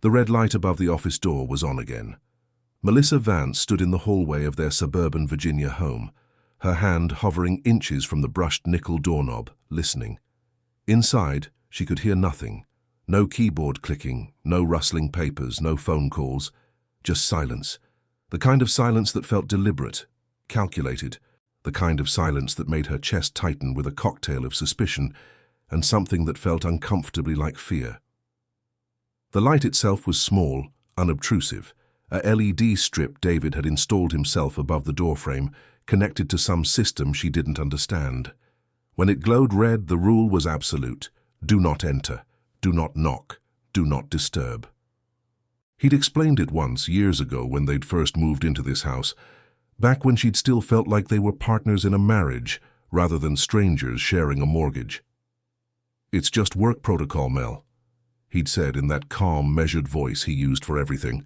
The red light above the office door was on again. Melissa Vance stood in the hallway of their suburban Virginia home, her hand hovering inches from the brushed nickel doorknob, listening. Inside, she could hear nothing. No keyboard clicking, no rustling papers, no phone calls. Just silence. The kind of silence that felt deliberate, calculated. The kind of silence that made her chest tighten with a cocktail of suspicion and something that felt uncomfortably like fear. The light itself was small, unobtrusive, a LED strip David had installed himself above the doorframe, connected to some system she didn't understand. When it glowed red, the rule was absolute. Do not enter. Do not knock. Do not disturb. He'd explained it once, years ago, when they'd first moved into this house, back when she'd still felt like they were partners in a marriage, rather than strangers sharing a mortgage. "It's just work protocol, Mel," he'd said in that calm, measured voice he used for everything.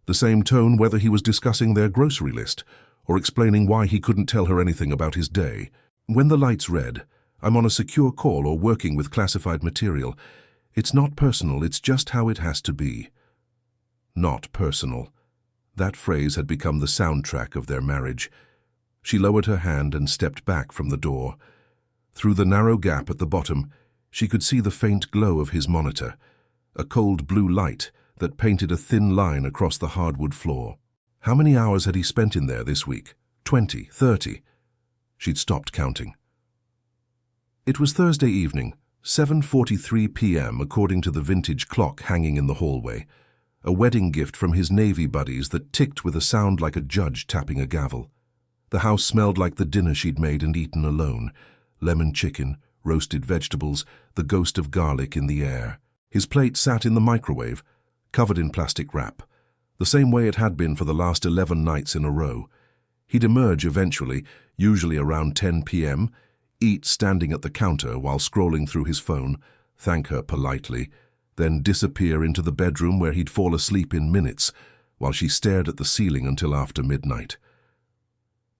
The same tone whether he was discussing their grocery list or explaining why he couldn't tell her anything about his day. "When the light's red, I'm on a secure call or working with classified material. It's not personal, it's just how it has to be." Not personal. That phrase had become the soundtrack of their marriage. She lowered her hand and stepped back from the door. Through the narrow gap at the bottom, she could see the faint glow of his monitor, a cold blue light that painted a thin line across the hardwood floor. How many hours had he spent in there this week? 20, 30? She'd stopped counting. It was Thursday evening, 7:43 p.m. according to the vintage clock hanging in the hallway, a wedding gift from his Navy buddies that ticked with a sound like a judge tapping a gavel. The house smelled like the dinner she'd made and eaten alone, lemon chicken, roasted vegetables, the ghost of garlic in the air. His plate sat in the microwave, covered in plastic wrap, the same way it had been for the last 11 nights in a row. He'd emerge eventually, usually around 10 p.m., eat standing at the counter while scrolling through his phone, thank her politely, then disappear into the bedroom where he'd fall asleep in minutes while she stared at the ceiling until after midnight.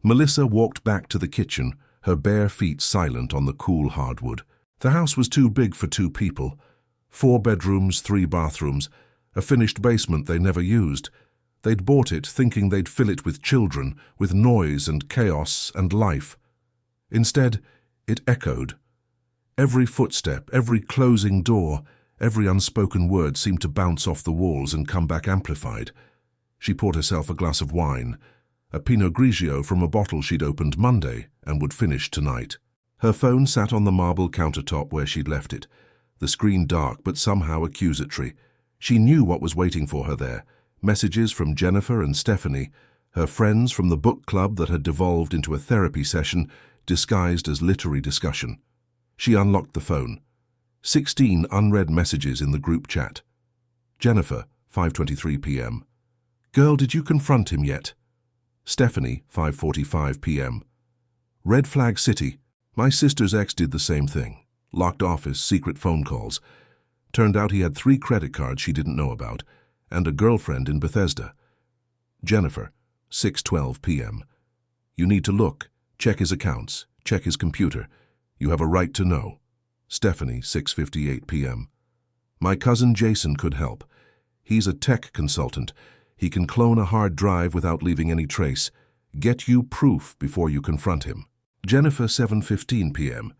Melissa walked back to the kitchen, her bare feet silent on the cool hardwood. The house was too big for 2 people. 4 bedrooms, 3 bathrooms, a finished basement they never used. They'd bought it thinking they'd fill it with children, with noise and chaos and life. Instead, it echoed. Every footstep, every closing door, every unspoken word seemed to bounce off the walls and come back amplified. She poured herself a glass of wine, a Pinot Grigio from a bottle she'd opened Monday and would finish tonight. Her phone sat on the marble countertop where she'd left it, the screen dark but somehow accusatory. She knew what was waiting for her there. Messages from Jennifer and Stephanie, her friends from the book club that had devolved into a therapy session disguised as literary discussion. She unlocked the phone. 16 unread messages in the group chat. Jennifer, 5:23 p.m. "Girl, did you confront him yet?" Stephanie, 5:45 p.m. "Red Flag City. My sister's ex did the same thing. Locked office, secret phone calls. Turned out he had 3 credit cards she didn't know about, and a girlfriend in Bethesda." Jennifer, 6:12 p.m. "You need to look. Check his accounts. Check his computer. You have a right to know." Stephanie, 6:58 p.m. "My cousin Jason could help. He's a tech consultant. He can clone a hard drive without leaving any trace. Get you proof before you confront him." Jennifer, 7:15 p.m.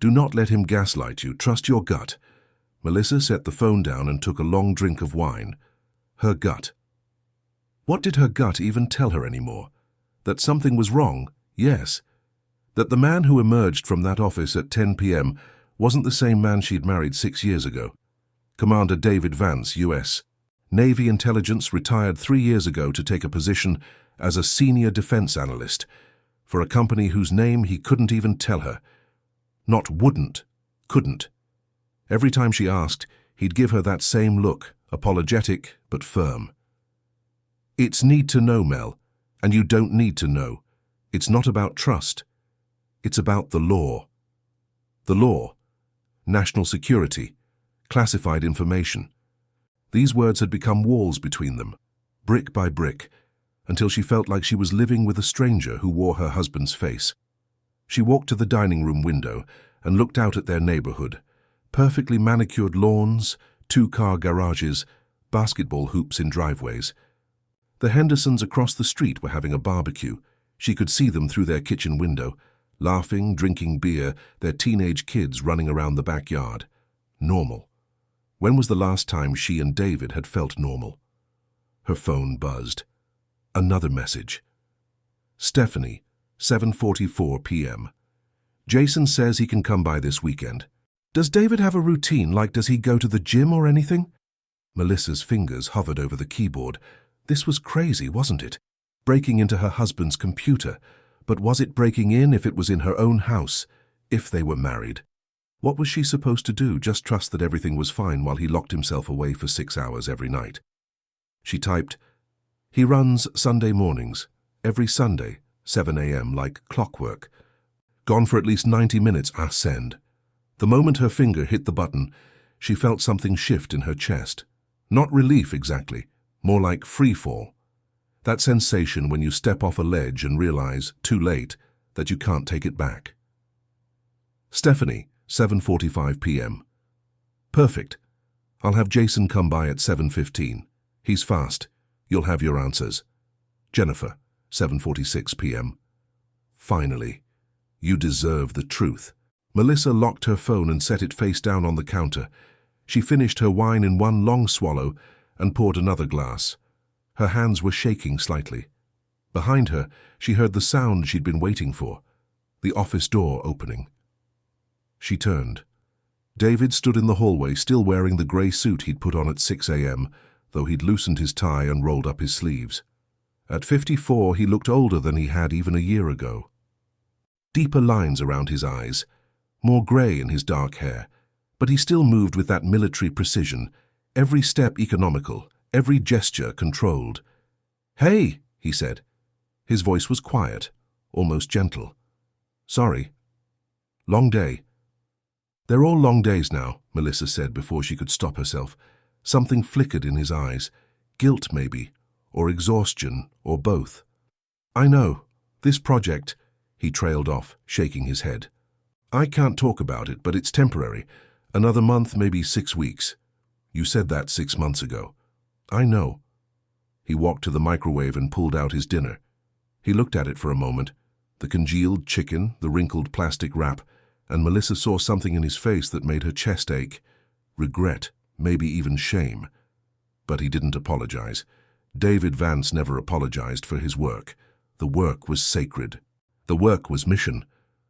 "Do not let him gaslight you. Trust your gut." Melissa set the phone down and took a long drink of wine. Her gut. What did her gut even tell her anymore? That something was wrong? Yes. That the man who emerged from that office at 10 p.m. wasn't the same man she'd married 6 years ago. Commander David Vance, U.S. Navy Intelligence, retired 3 years ago to take a position as a Senior Defense Analyst for a company whose name he couldn't even tell her. Not wouldn't, couldn't. Every time she asked, he'd give her that same look, apologetic but firm. "It's need to know, Mel, and you don't need to know. It's not about trust. It's about the law." The law, national security, classified information. These words had become walls between them, brick by brick, until she felt like she was living with a stranger who wore her husband's face. She walked to the dining room window and looked out at their neighborhood. Perfectly manicured lawns, 2-car garages, basketball hoops in driveways. The Hendersons across the street were having a barbecue. She could see them through their kitchen window, laughing, drinking beer, their teenage kids running around the backyard. Normal. When was the last time she and David had felt normal? Her phone buzzed. Another message. Stephanie, 7:44 p.m. Jason says he can come by this weekend. Does David have a routine, like does he go to the gym or anything? Melissa's fingers hovered over the keyboard. This was crazy, wasn't it? Breaking into her husband's computer. But was it breaking in if it was in her own house, if they were married? What was she supposed to do, just trust that everything was fine while he locked himself away for 6 hours every night? She typed, "He runs Sunday mornings, every Sunday, 7 a.m. like clockwork. Gone for at least 90 minutes, send." The moment her finger hit the button, she felt something shift in her chest. Not relief exactly, more like free fall. That sensation when you step off a ledge and realize, too late, that you can't take it back. Stephanie, 7:45 p.m. Perfect. I'll have Jason come by at 7:15. He's fast. You'll have your answers. Jennifer, 7:46 p.m. Finally. You deserve the truth. Melissa locked her phone and set it face down on the counter. She finished her wine in one long swallow and poured another glass. Her hands were shaking slightly. Behind her, she heard the sound she'd been waiting for, the office door opening. She turned. David stood in the hallway, still wearing the grey suit he'd put on at 6 a.m., though he'd loosened his tie and rolled up his sleeves. At 54, he looked older than he had even a year ago. Deeper lines around his eyes, more grey in his dark hair, but he still moved with that military precision, every step economical, every gesture controlled. "Hey," he said. His voice was quiet, almost gentle. "Sorry. Long day." "They're all long days now," Melissa said before she could stop herself. Something flickered in his eyes. Guilt, maybe, or exhaustion, or both. "I know. This project," he trailed off, shaking his head. "I can't talk about it, but it's temporary. Another month, maybe 6 weeks. You said that 6 months ago." "I know." He walked to the microwave and pulled out his dinner. He looked at it for a moment, the congealed chicken, the wrinkled plastic wrap, and Melissa saw something in his face that made her chest ache. Regret, maybe even shame. But he didn't apologize. David Vance never apologized for his work. The work was sacred. The work was mission.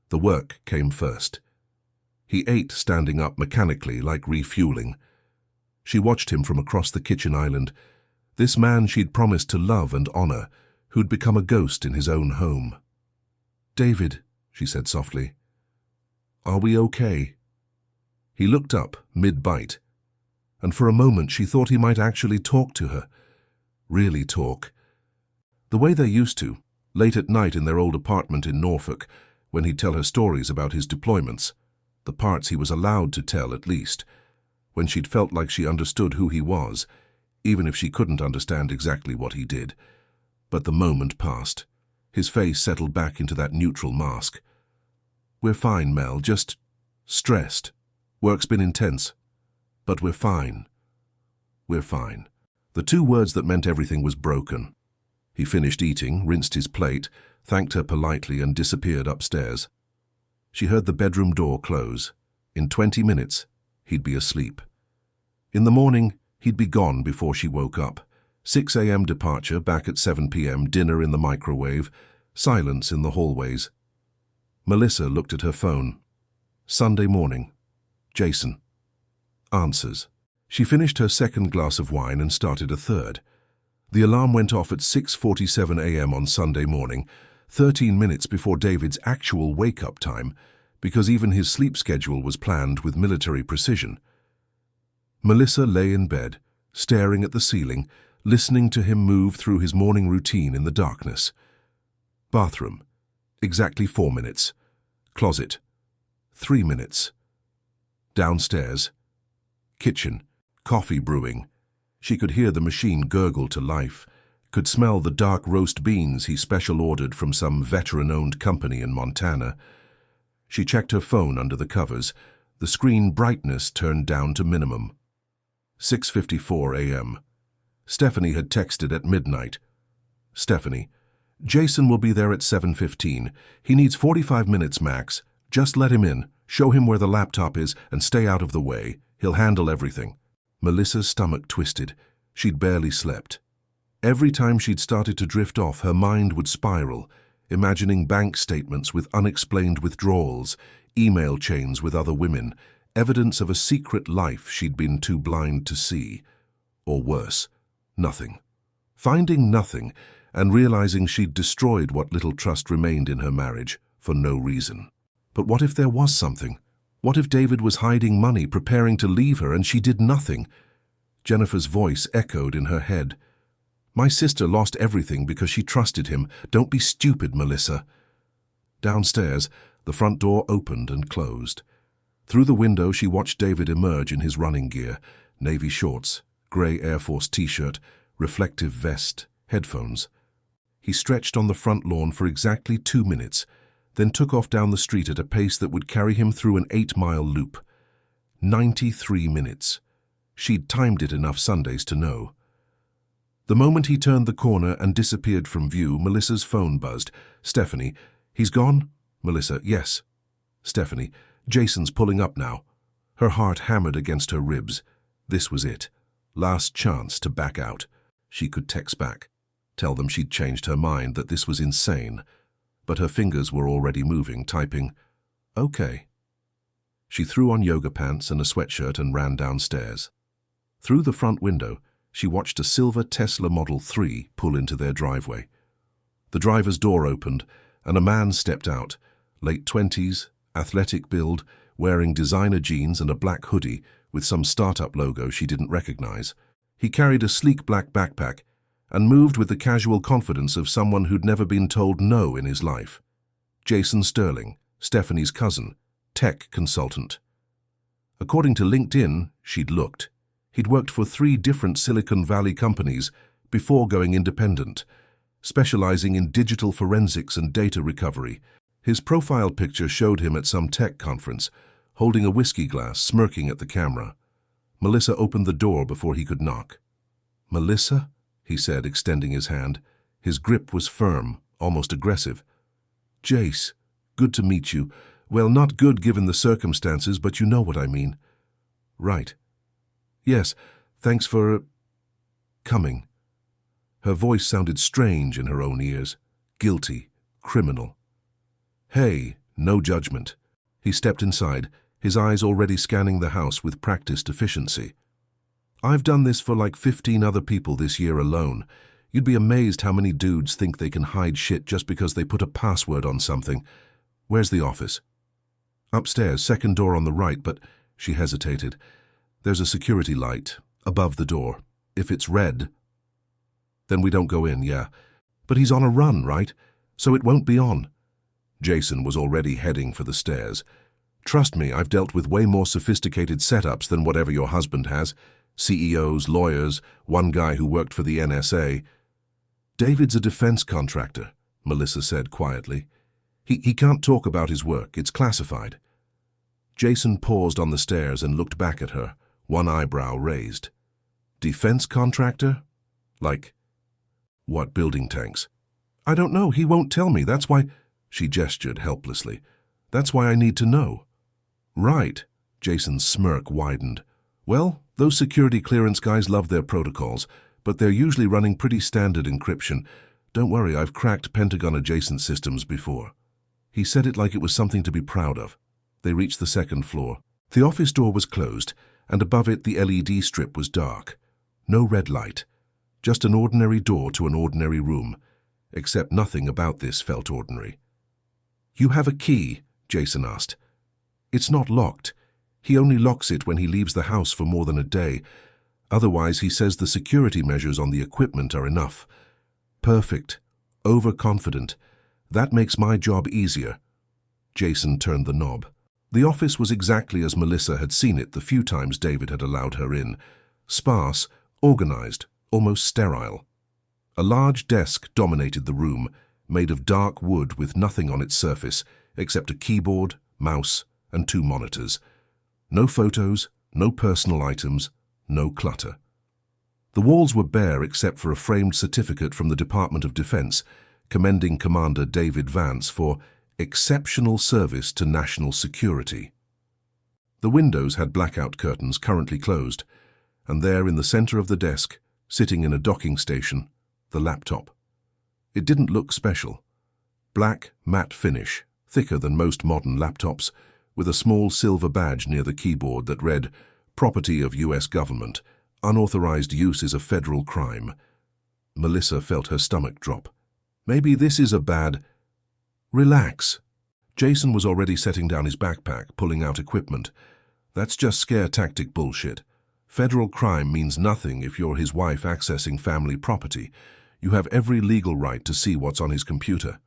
The work came first. He ate standing up mechanically, like refueling. She watched him from across the kitchen island. This man she'd promised to love and honor, who'd become a ghost in his own home. "David," she said softly, "are we okay?" He looked up, mid-bite, and for a moment she thought he might actually talk to her. Really talk. The way they used to, late at night in their old apartment in Norfolk, when he'd tell her stories about his deployments, the parts he was allowed to tell at least, when she'd felt like she understood who he was, even if she couldn't understand exactly what he did. But the moment passed. His face settled back into that neutral mask. "We're fine, Mel, just stressed. Work's been intense. But we're fine. We're fine." The two words that meant everything was broken. He finished eating, rinsed his plate, thanked her politely and disappeared upstairs. She heard the bedroom door close. In 20 minutes, he'd be asleep. In the morning, he'd be gone before she woke up. 6 a.m. departure, back at 7 p.m., dinner in the microwave, silence in the hallways. Melissa looked at her phone. Sunday morning. Jason. Answers. She finished her second glass of wine and started a third. The alarm went off at 6:47 a.m. on Sunday morning, 13 minutes before David's actual wake-up time, because even his sleep schedule was planned with military precision. Melissa lay in bed, staring at the ceiling, listening to him move through his morning routine in the darkness. Bathroom. Exactly 4 minutes. Closet. 3 minutes. Downstairs. Kitchen. Coffee brewing. She could hear the machine gurgle to life, could smell the dark roast beans he special ordered from some veteran-owned company in Montana. She checked her phone under the covers, the screen brightness turned down to minimum. 6:54 a.m. Stephanie had texted at midnight. Stephanie, Jason will be there at 7:15. He needs 45 minutes max. Just let him in, show him where the laptop is, and stay out of the way. He'll handle everything. Melissa's stomach twisted. She'd barely slept. Every time she'd started to drift off, her mind would spiral, imagining bank statements with unexplained withdrawals, email chains with other women, evidence of a secret life she'd been too blind to see. Or worse, nothing. Finding nothing and realizing she'd destroyed what little trust remained in her marriage for no reason. But what if there was something? What if David was hiding money, preparing to leave her, and she did nothing? Jennifer's voice echoed in her head. My sister lost everything because she trusted him. Don't be stupid, Melissa. Downstairs, the front door opened and closed. Through the window, she watched David emerge in his running gear, navy shorts, grey Air Force t-shirt, reflective vest, headphones. He stretched on the front lawn for exactly 2 minutes, then took off down the street at a pace that would carry him through an 8-mile loop. 93 minutes. She'd timed it enough Sundays to know. The moment he turned the corner and disappeared from view, Melissa's phone buzzed. Stephanie, he's gone? Melissa, yes. Stephanie, Jason's pulling up now. Her heart hammered against her ribs. This was it. Last chance to back out. She could text back. Tell them she'd changed her mind, that this was insane. But her fingers were already moving, typing, okay. She threw on yoga pants and a sweatshirt and ran downstairs. Through the front window, she watched a silver Tesla Model 3 pull into their driveway. The driver's door opened, and a man stepped out, late 20s, athletic build, wearing designer jeans and a black hoodie with some startup logo she didn't recognize. He carried a sleek black backpack and moved with the casual confidence of someone who'd never been told no in his life. Jason Sterling, Stephanie's cousin, tech consultant. According to LinkedIn, she'd looked. He'd worked for 3 different Silicon Valley companies before going independent, specializing in digital forensics and data recovery. His profile picture showed him at some tech conference, holding a whiskey glass, smirking at the camera. Melissa opened the door before he could knock. Melissa? He said, extending his hand. His grip was firm, almost aggressive. Jace, good to meet you. Well, not good given the circumstances, but you know what I mean. Right. Yes, thanks for coming. Her voice sounded strange in her own ears, guilty, criminal. Hey, no judgment. He stepped inside, his eyes already scanning the house with practiced efficiency. I've done this for like 15 other people this year alone. You'd be amazed how many dudes think they can hide shit just because they put a password on something. Where's the office? Upstairs, second door on the right, but she hesitated. There's a security light above the door. If it's red, then we don't go in, yeah. But he's on a run, right? So it won't be on. Jason was already heading for the stairs. Trust me, I've dealt with way more sophisticated setups than whatever your husband has. CEOs, lawyers, one guy who worked for the NSA. David's a defense contractor, Melissa said quietly. He can't talk about his work. It's classified. Jason paused on the stairs and looked back at her, one eyebrow raised. Defense contractor? Like, what building tanks? I don't know. He won't tell me. That's why... She gestured helplessly. That's why I need to know. Right. Jason's smirk widened. Well, those security clearance guys love their protocols, but they're usually running pretty standard encryption. Don't worry, I've cracked Pentagon-adjacent systems before. He said it like it was something to be proud of. They reached the second floor. The office door was closed, and above it the LED strip was dark. No red light. Just an ordinary door to an ordinary room, except nothing about this felt ordinary. You have a key? Jason asked. It's not locked. He only locks it when he leaves the house for more than a day. Otherwise, he says the security measures on the equipment are enough. Perfect. Overconfident. That makes my job easier. Jason turned the knob. The office was exactly as Melissa had seen it the few times David had allowed her in. Sparse, organized, almost sterile. A large desk dominated the room, made of dark wood with nothing on its surface except a keyboard, mouse, and 2 monitors. No photos, no personal items, no clutter. The walls were bare except for a framed certificate from the Department of Defense commending Commander David Vance for exceptional service to national security. The windows had blackout curtains currently closed, and there in the center of the desk, sitting in a docking station, the laptop. It didn't look special. Black, matte finish, thicker than most modern laptops, with a small silver badge near the keyboard that read, "Property of U.S. Government. Unauthorized use is a federal crime." Melissa felt her stomach drop. Maybe this is a bad... Relax. Jason was already setting down his backpack, pulling out equipment. That's just scare tactic bullshit. Federal crime means nothing if you're his wife accessing family property. You have every legal right to see what's on his computer.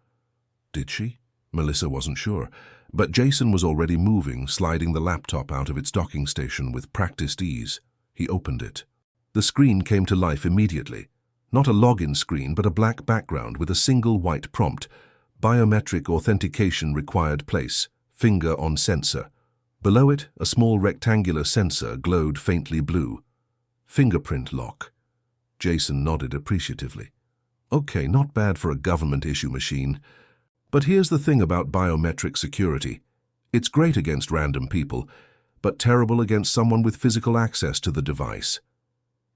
Did she? Melissa wasn't sure. But Jason was already moving, sliding the laptop out of its docking station with practiced ease. He opened it. The screen came to life immediately. Not a login screen, but a black background with a single white prompt. Biometric authentication required place. Finger on sensor. Below it, a small rectangular sensor glowed faintly blue. Fingerprint lock. Jason nodded appreciatively. Okay, not bad for a government-issue machine. But here's the thing about biometric security. It's great against random people, but terrible against someone with physical access to the device.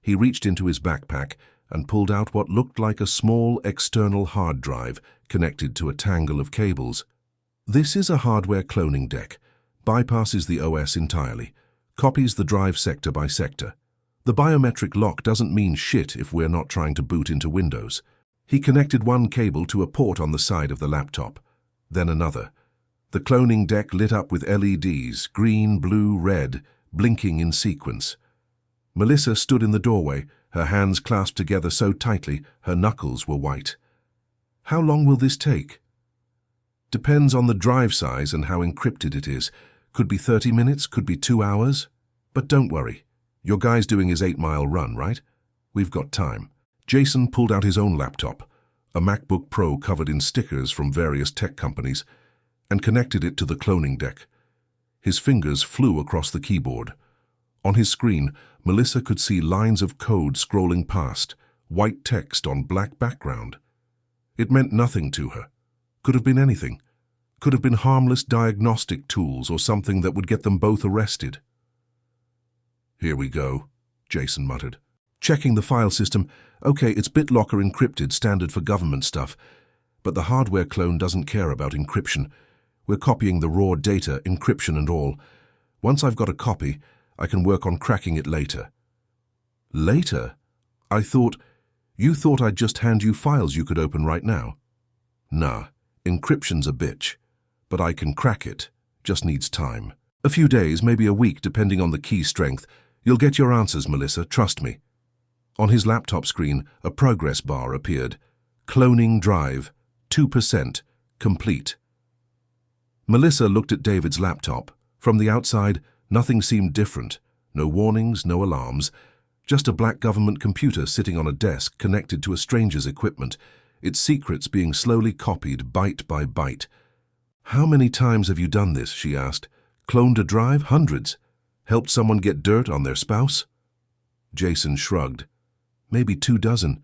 He reached into his backpack and pulled out what looked like a small external hard drive connected to a tangle of cables. This is a hardware cloning deck. Bypasses the OS entirely. Copies the drive sector by sector. The biometric lock doesn't mean shit if we're not trying to boot into Windows. He connected one cable to a port on the side of the laptop, then another. The cloning deck lit up with LEDs, green, blue, red, blinking in sequence. Melissa stood in the doorway, her hands clasped together so tightly her knuckles were white. How long will this take? Depends on the drive size and how encrypted it is. Could be 30 minutes, could be 2 hours. But don't worry. Your guy's doing his 8-mile run, right? We've got time. Jason pulled out his own laptop, a MacBook Pro covered in stickers from various tech companies, and connected it to the cloning deck. His fingers flew across the keyboard. On his screen, Melissa could see lines of code scrolling past, white text on black background. It meant nothing to her. Could have been anything. Could have been harmless diagnostic tools or something that would get them both arrested. Here we go, Jason muttered. Checking the file system. Okay, it's BitLocker encrypted, standard for government stuff. But the hardware clone doesn't care about encryption. We're copying the raw data, encryption and all. Once I've got a copy, I can work on cracking it later. Later? You thought I'd just hand you files you could open right now? Nah, encryption's a bitch. But I can crack it. Just needs time. A few days, maybe a week, depending on the key strength. You'll get your answers, Melissa, trust me. On his laptop screen, a progress bar appeared. Cloning drive, 2%, complete. Melissa looked at David's laptop. From the outside, nothing seemed different. No warnings, no alarms. Just a black government computer sitting on a desk connected to a stranger's equipment, its secrets being slowly copied byte by byte. How many times have you done this, she asked. Cloned a drive? Hundreds. Helped someone get dirt on their spouse? Jason shrugged. Maybe 24.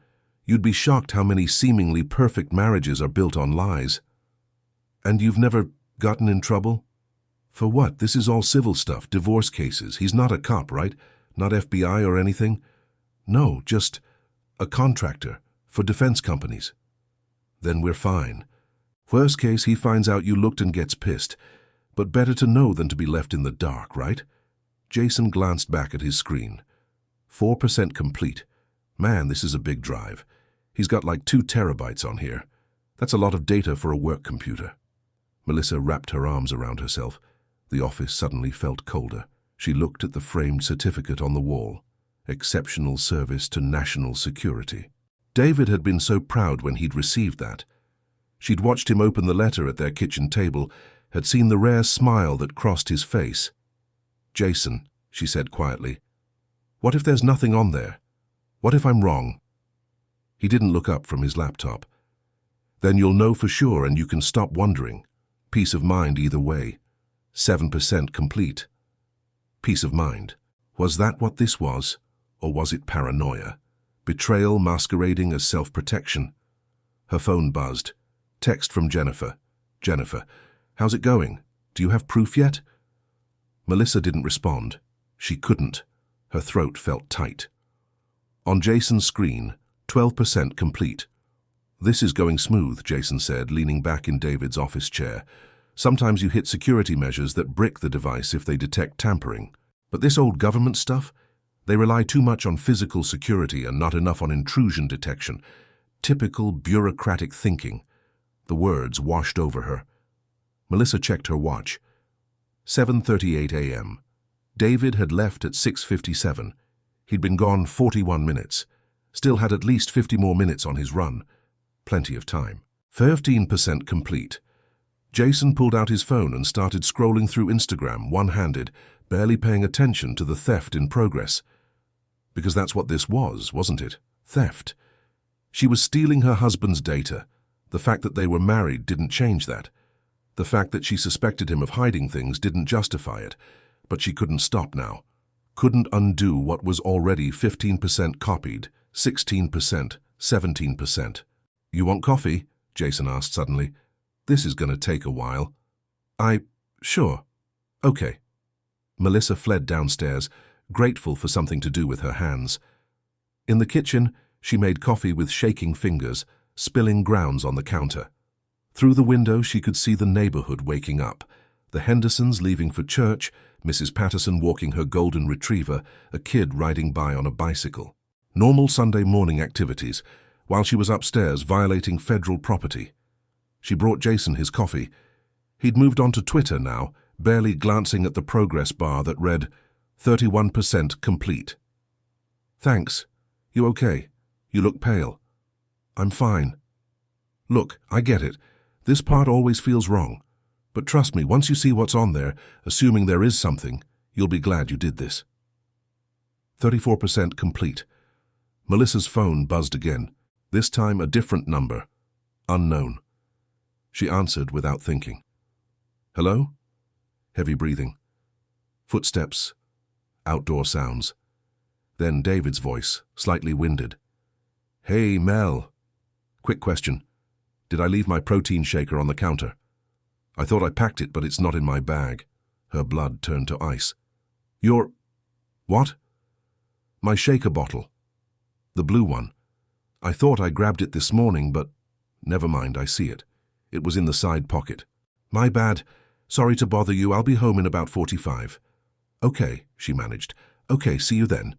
You'd be shocked how many seemingly perfect marriages are built on lies. And you've never gotten in trouble? For what? This is all civil stuff, divorce cases. He's not a cop, right? Not FBI or anything? No, just a contractor for defense companies. Then we're fine. Worst case, he finds out you looked and gets pissed. But better to know than to be left in the dark, right? Jason glanced back at his screen. 4% complete. Man, this is a big drive. He's got like 2 terabytes on here. That's a lot of data for a work computer. Melissa wrapped her arms around herself. The office suddenly felt colder. She looked at the framed certificate on the wall. Exceptional service to national security. David had been so proud when he'd received that. She'd watched him open the letter at their kitchen table, had seen the rare smile that crossed his face. Jason, she said quietly, what if there's nothing on there? What if I'm wrong? He didn't look up from his laptop. Then you'll know for sure and you can stop wondering. Peace of mind either way. 7% complete. Peace of mind. Was that what this was? Or was it paranoia? Betrayal masquerading as self-protection. Her phone buzzed. Text from Jennifer. Jennifer, how's it going? Do you have proof yet? Melissa didn't respond. She couldn't. Her throat felt tight. On Jason's screen, 12% complete. This is going smooth, Jason said, leaning back in David's office chair. Sometimes you hit security measures that brick the device if they detect tampering. But this old government stuff? They rely too much on physical security and not enough on intrusion detection. Typical bureaucratic thinking. The words washed over her. Melissa checked her watch. 7:38 a.m. David had left at 6:57. He'd been gone 41 minutes. Still had at least 50 more minutes on his run. Plenty of time. 15% complete. Jason pulled out his phone and started scrolling through Instagram, one-handed, barely paying attention to the theft in progress. Because that's what this was, wasn't it? Theft. She was stealing her husband's data. The fact that they were married didn't change that. The fact that she suspected him of hiding things didn't justify it. But she couldn't stop now. Couldn't undo what was already 15% copied, 16%, 17%. You want coffee? Jason asked suddenly. This is going to take a while. Sure. Okay. Melissa fled downstairs, grateful for something to do with her hands. In the kitchen, she made coffee with shaking fingers, spilling grounds on the counter. Through the window, she could see the neighborhood waking up. The Hendersons leaving for church, Mrs. Patterson walking her golden retriever, a kid riding by on a bicycle. Normal Sunday morning activities, while she was upstairs violating federal property. She brought Jason his coffee. He'd moved on to Twitter now, barely glancing at the progress bar that read, 31% complete. Thanks. You okay? You look pale. I'm fine. Look, I get it. This part always feels wrong. But trust me, once you see what's on there, assuming there is something, you'll be glad you did this. 34% complete. Melissa's phone buzzed again. This time a different number. Unknown. She answered without thinking. Hello? Heavy breathing. Footsteps. Outdoor sounds. Then David's voice, slightly winded. Hey, Mel. Quick question. Did I leave my protein shaker on the counter? I thought I packed it, but it's not in my bag. Her blood turned to ice. Your... What? My shaker bottle. The blue one. I thought I grabbed it this morning, but... Never mind, I see it. It was in the side pocket. My bad. Sorry to bother you. I'll be home in about 45. Okay, she managed. Okay, see you then.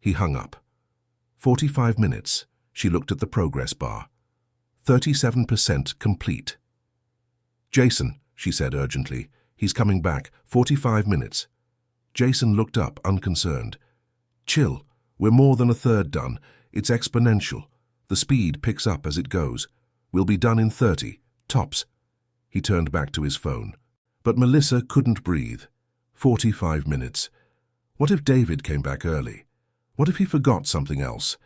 He hung up. 45 minutes. She looked at the progress bar. 37% complete. Jason, she said urgently. He's coming back. 45 minutes. Jason looked up, unconcerned. Chill. We're more than a third done. It's exponential. The speed picks up as it goes. We'll be done in 30. Tops. He turned back to his phone. But Melissa couldn't breathe. 45 minutes. What if David came back early? What if he forgot something else?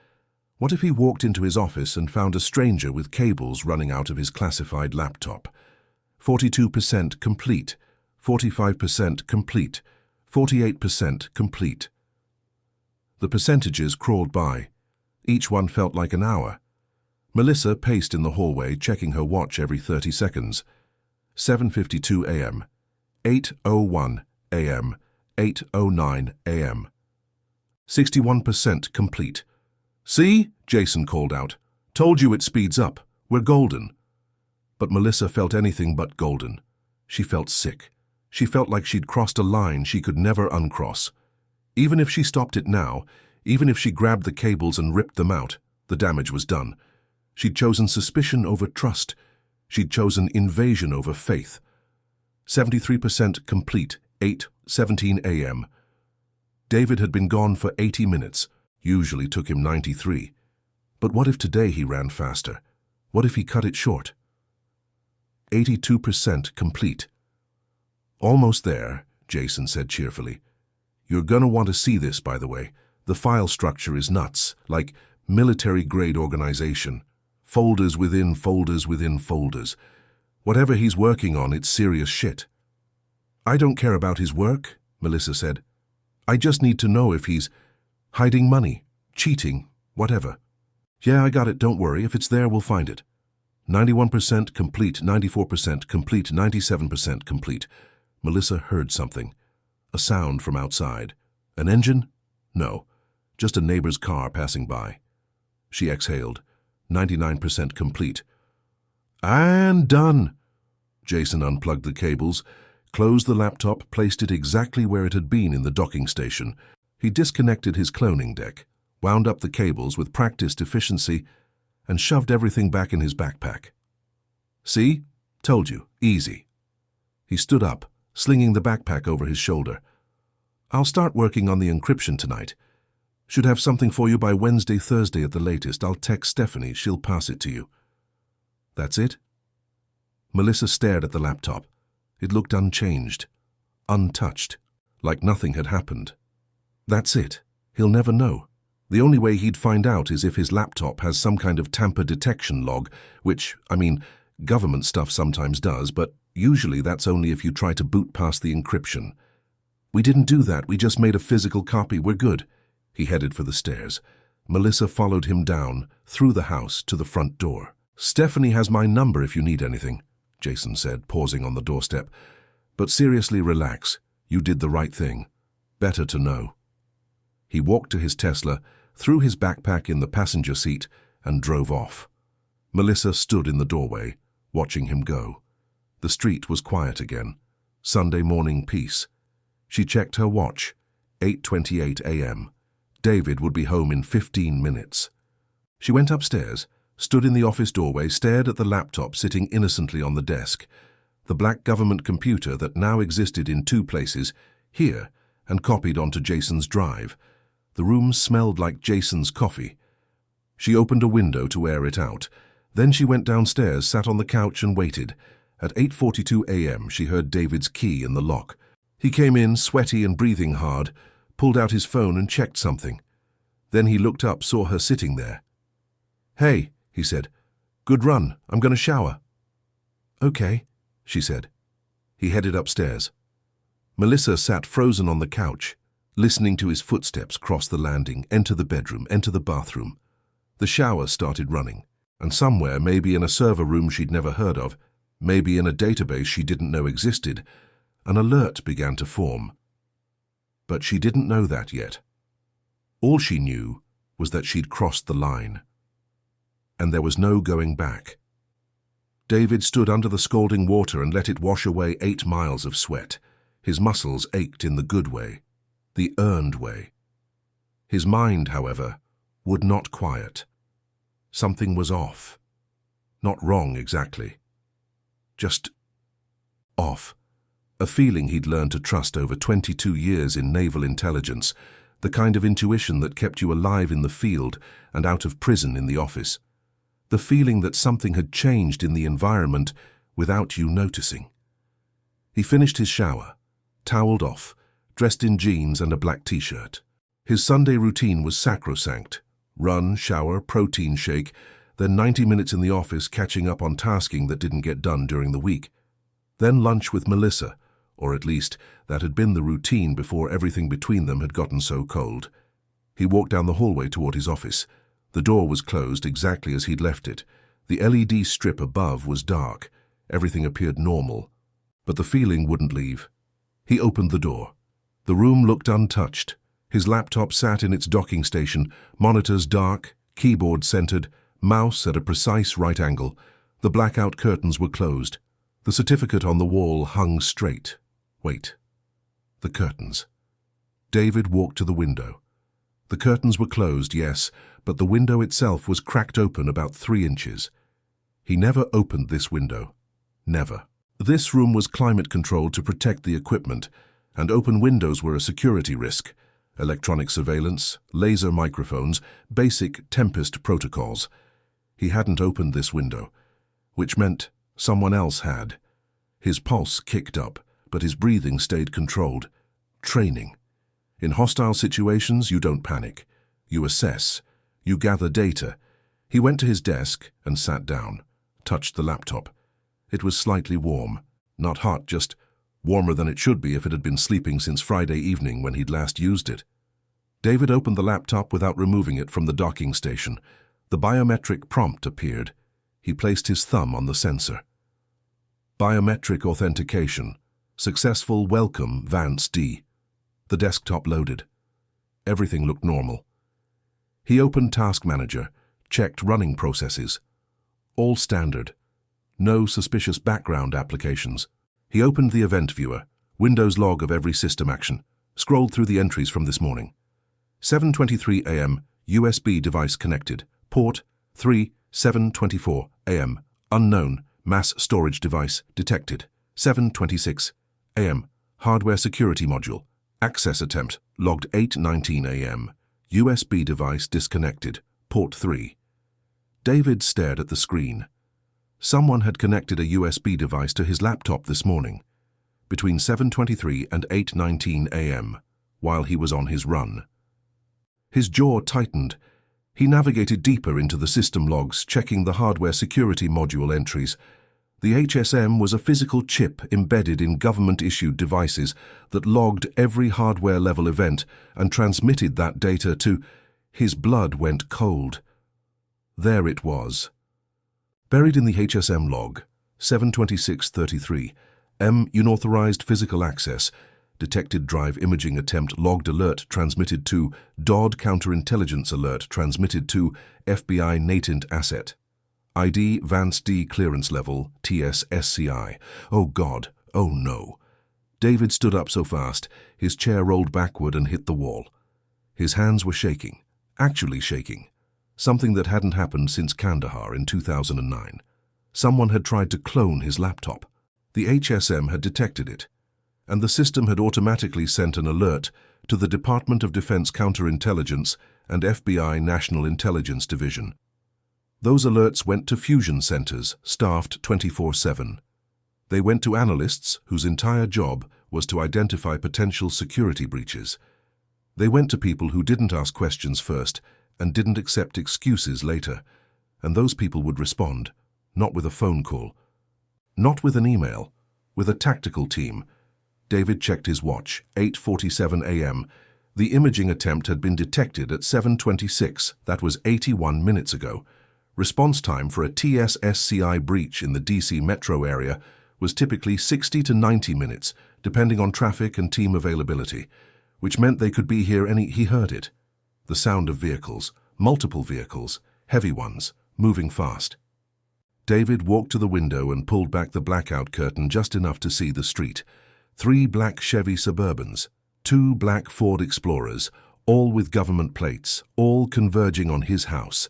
What if he walked into his office and found a stranger with cables running out of his classified laptop? 42% complete. 45% complete. 48% complete. The percentages crawled by. Each one felt like an hour. Melissa paced in the hallway, checking her watch every 30 seconds. 7:52 a.m. 8:01 a.m. 8:09 a.m. 61% complete. See? Jason called out. Told you it speeds up. We're golden. But Melissa felt anything but golden. She felt sick. She felt like she'd crossed a line she could never uncross. Even if she stopped it now, even if she grabbed the cables and ripped them out, the damage was done. She'd chosen suspicion over trust. She'd chosen invasion over faith. 73% complete, 8:17 a.m. David had been gone for 80 minutes. Usually took him 93. But what if today he ran faster? What if he cut it short? 82% complete. Almost there, Jason said cheerfully. You're gonna want to see this, by the way. The file structure is nuts, like military-grade organization. Folders within folders within folders. Whatever he's working on, it's serious shit. I don't care about his work, Melissa said. I just need to know if he's hiding money, cheating, Whatever. Yeah, I got it, don't worry. If it's there, we'll find it. 91% complete, 94% complete, 97% complete. Melissa heard something. A sound from outside. An engine? No, just a neighbor's car passing by. She exhaled. 99% complete. And done! Jason unplugged the cables, closed the laptop, placed it exactly where it had been in the docking station. He disconnected his cloning deck, wound up the cables with practiced efficiency, and shoved everything back in his backpack. See? Told you. Easy. He stood up, slinging the backpack over his shoulder. I'll start working on the encryption tonight. Should have something for you by Wednesday, Thursday at the latest. I'll text Stephanie. She'll pass it to you. That's it? Melissa stared at the laptop. It looked unchanged, untouched, like nothing had happened. That's it. He'll never know. The only way he'd find out is if his laptop has some kind of tamper detection log, which, government stuff sometimes does, but usually that's only if you try to boot past the encryption. We didn't do that. We just made a physical copy. We're good. He headed for the stairs. Melissa followed him down, through the house, to the front door. Stephanie has my number if you need anything, Jason said, pausing on the doorstep. But seriously, relax. You did the right thing. Better to know. He walked to his Tesla, threw his backpack in the passenger seat, and drove off. Melissa stood in the doorway, watching him go. The street was quiet again. Sunday morning peace. She checked her watch. 8:28 a.m. David would be home in 15 minutes. She went upstairs, stood in the office doorway, stared at the laptop sitting innocently on the desk. The black government computer that now existed in two places, here, and copied onto Jason's drive. The room smelled like Jason's coffee. She opened a window to air it out. Then she went downstairs, sat on the couch and waited. At 8:42 a.m. she heard David's key in the lock. He came in, sweaty and breathing hard, pulled out his phone and checked something. Then he looked up, saw her sitting there. "Hey," he said. "Good run. I'm going to shower." "Okay," she said. He headed upstairs. Melissa sat frozen on the couch, listening to his footsteps cross the landing, enter the bedroom, enter the bathroom. The shower started running, and somewhere, maybe in a server room she'd never heard of, maybe in a database she didn't know existed, an alert began to form. But she didn't know that yet. All she knew was that she'd crossed the line. And there was no going back. David stood under the scalding water and let it wash away 8 miles of sweat. His muscles ached in the good way, the earned way. His mind, however, would not quiet. Something was off. Not wrong exactly. Just off. A feeling he'd learned to trust over 22 years in naval intelligence, the kind of intuition that kept you alive in the field and out of prison in the office. The feeling that something had changed in the environment without you noticing. He finished his shower, toweled off, dressed in jeans and a black t-shirt. His Sunday routine was sacrosanct. Run, shower, protein shake, then 90 minutes in the office catching up on tasking that didn't get done during the week. Then lunch with Melissa, or at least that had been the routine before everything between them had gotten so cold. He walked down the hallway toward his office. The door was closed exactly as he'd left it. The LED strip above was dark. Everything appeared normal. But the feeling wouldn't leave. He opened the door. The room looked untouched. His laptop sat in its docking station, monitors dark, keyboard centered, mouse at a precise right angle. The blackout curtains were closed. The certificate on the wall hung straight. Wait. The curtains. David walked to the window. The curtains were closed, yes, but the window itself was cracked open about 3 inches. He never opened this window. Never. This room was climate-controlled to protect the equipment, and open windows were a security risk. Electronic surveillance, laser microphones, basic Tempest protocols. He hadn't opened this window, which meant someone else had. His pulse kicked up, but his breathing stayed controlled. Training. In hostile situations, you don't panic. You assess. You gather data. He went to his desk and sat down, touched the laptop. It was slightly warm. Not hot, just warmer than it should be if it had been sleeping since Friday evening when he'd last used it. David opened the laptop without removing it from the docking station. The biometric prompt appeared. He placed his thumb on the sensor. Biometric authentication. Successful welcome, Vance-D. The desktop loaded. Everything looked normal. He opened Task Manager, checked running processes. All standard. No suspicious background applications. He opened the event viewer, Windows log of every system action, scrolled through the entries from this morning. 7:23 a.m., USB device connected. Port 3724 a.m., unknown, mass storage device detected. 7:26 a.m., hardware security module, access attempt, logged 8:19 a.m., USB device disconnected. Port 3. David stared at the screen. Someone had connected a USB device to his laptop this morning, between 7:23 and 8:19 a.m., while he was on his run. His jaw tightened. He navigated deeper into the system logs, checking the hardware security module entries. The HSM was a physical chip embedded in government-issued devices that logged every hardware-level event and transmitted that data to... His blood went cold. There it was. Buried in the HSM log, 7:26:33, unauthorized physical access, detected drive imaging attempt logged alert transmitted to DOD Counterintelligence alert transmitted to FBI latent asset. ID Vance-D clearance level TS SCI. Oh God, oh no. David stood up so fast, his chair rolled backward and hit the wall. His hands were shaking, actually shaking. Something that hadn't happened since Kandahar in 2009. Someone had tried to clone his laptop. The HSM had detected it, and the system had automatically sent an alert to the Department of Defense Counterintelligence and FBI National Intelligence Division. Those alerts went to fusion centers, staffed 24/7. They went to analysts whose entire job was to identify potential security breaches. They went to people who didn't ask questions first and didn't accept excuses later, and those people would respond, not with a phone call, not with an email, with a tactical team. David checked his watch, 8:47 a.m. The imaging attempt had been detected at 7:26, that was 81 minutes ago. Response time for a TS-SCI breach in the DC metro area was typically 60 to 90 minutes, depending on traffic and team availability, which meant they could be here He heard it. The sound of vehicles, multiple vehicles, heavy ones, moving fast. David walked to the window and pulled back the blackout curtain just enough to see the street. 3 black Chevy Suburbans, 2 black Ford Explorers, all with government plates, all converging on his house.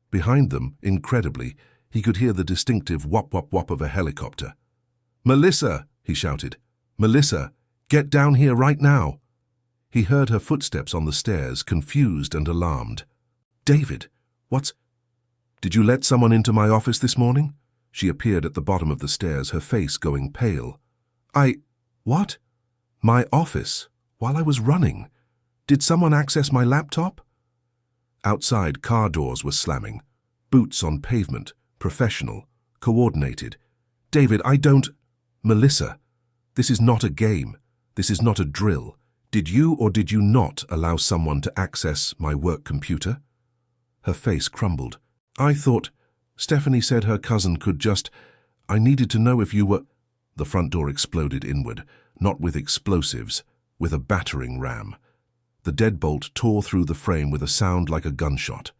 Behind them, incredibly, he could hear the distinctive whop-whop-whop of a helicopter. "Melissa!" he shouted. "Melissa, get down here right now!" He heard her footsteps on the stairs, confused and alarmed. "David, what's... Did you let someone into my office this morning?" She appeared at the bottom of the stairs, her face going pale. What? My office? While I was running? Did someone access my laptop?" Outside, car doors were slamming. Boots on pavement, professional, coordinated. "David, I don't..." "Melissa, this is not a game. This is not a drill. Did you or did you not allow someone to access my work computer?" Her face crumbled. "I thought... Stephanie said her cousin could just... I needed to know if you were..." The front door exploded inward, not with explosives, with a battering ram. The deadbolt tore through the frame with a sound like a gunshot.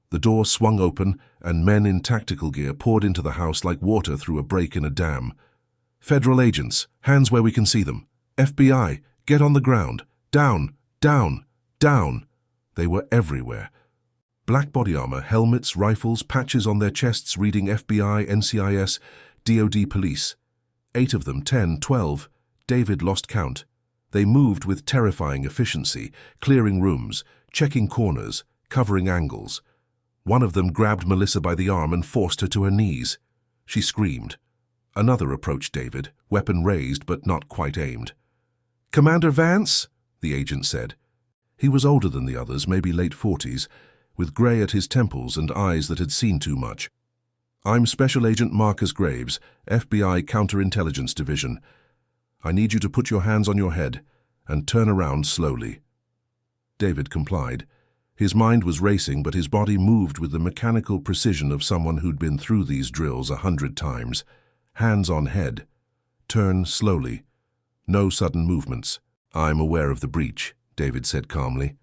The door swung open, and men in tactical gear poured into the house like water through a break in a dam. "Federal agents, hands where we can see them. FBI, get on the ground. Down, down, down." They were everywhere. Black body armor, helmets, rifles, patches on their chests reading FBI, NCIS, DOD police. 8 of them, 10, 12. David lost count. They moved with terrifying efficiency, clearing rooms, checking corners, covering angles. One of them grabbed Melissa by the arm and forced her to her knees. She screamed. Another approached David, weapon raised but not quite aimed. "Commander Vance?" the agent said. He was older than the others, maybe late 40s, with grey at his temples and eyes that had seen too much. "I'm Special Agent Marcus Graves, FBI Counterintelligence Division. I need you to put your hands on your head and turn around slowly." David complied. His mind was racing, but his body moved with the mechanical precision of someone who'd been through these drills 100 times. Hands on head. Turn slowly. No sudden movements. "I'm aware of the breach," David said calmly.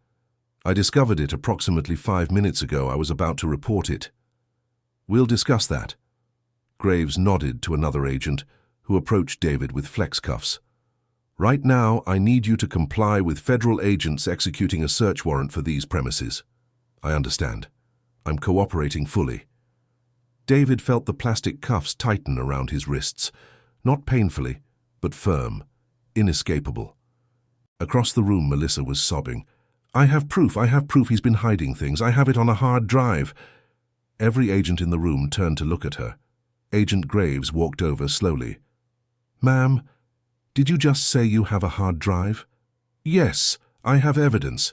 "I discovered it approximately 5 minutes ago. I was about to report it." "We'll discuss that." Graves nodded to another agent, who approached David with flex cuffs. "Right now, I need you to comply with federal agents executing a search warrant for these premises." "I understand. I'm cooperating fully." David felt the plastic cuffs tighten around his wrists, not painfully, but firm, inescapable. Across the room, Melissa was sobbing. I have proof. He's been hiding things. I have it on a hard drive." Every agent in the room turned to look at her. Agent Graves walked over slowly. "Ma'am, did you just say you have a hard drive?" "Yes, I have evidence.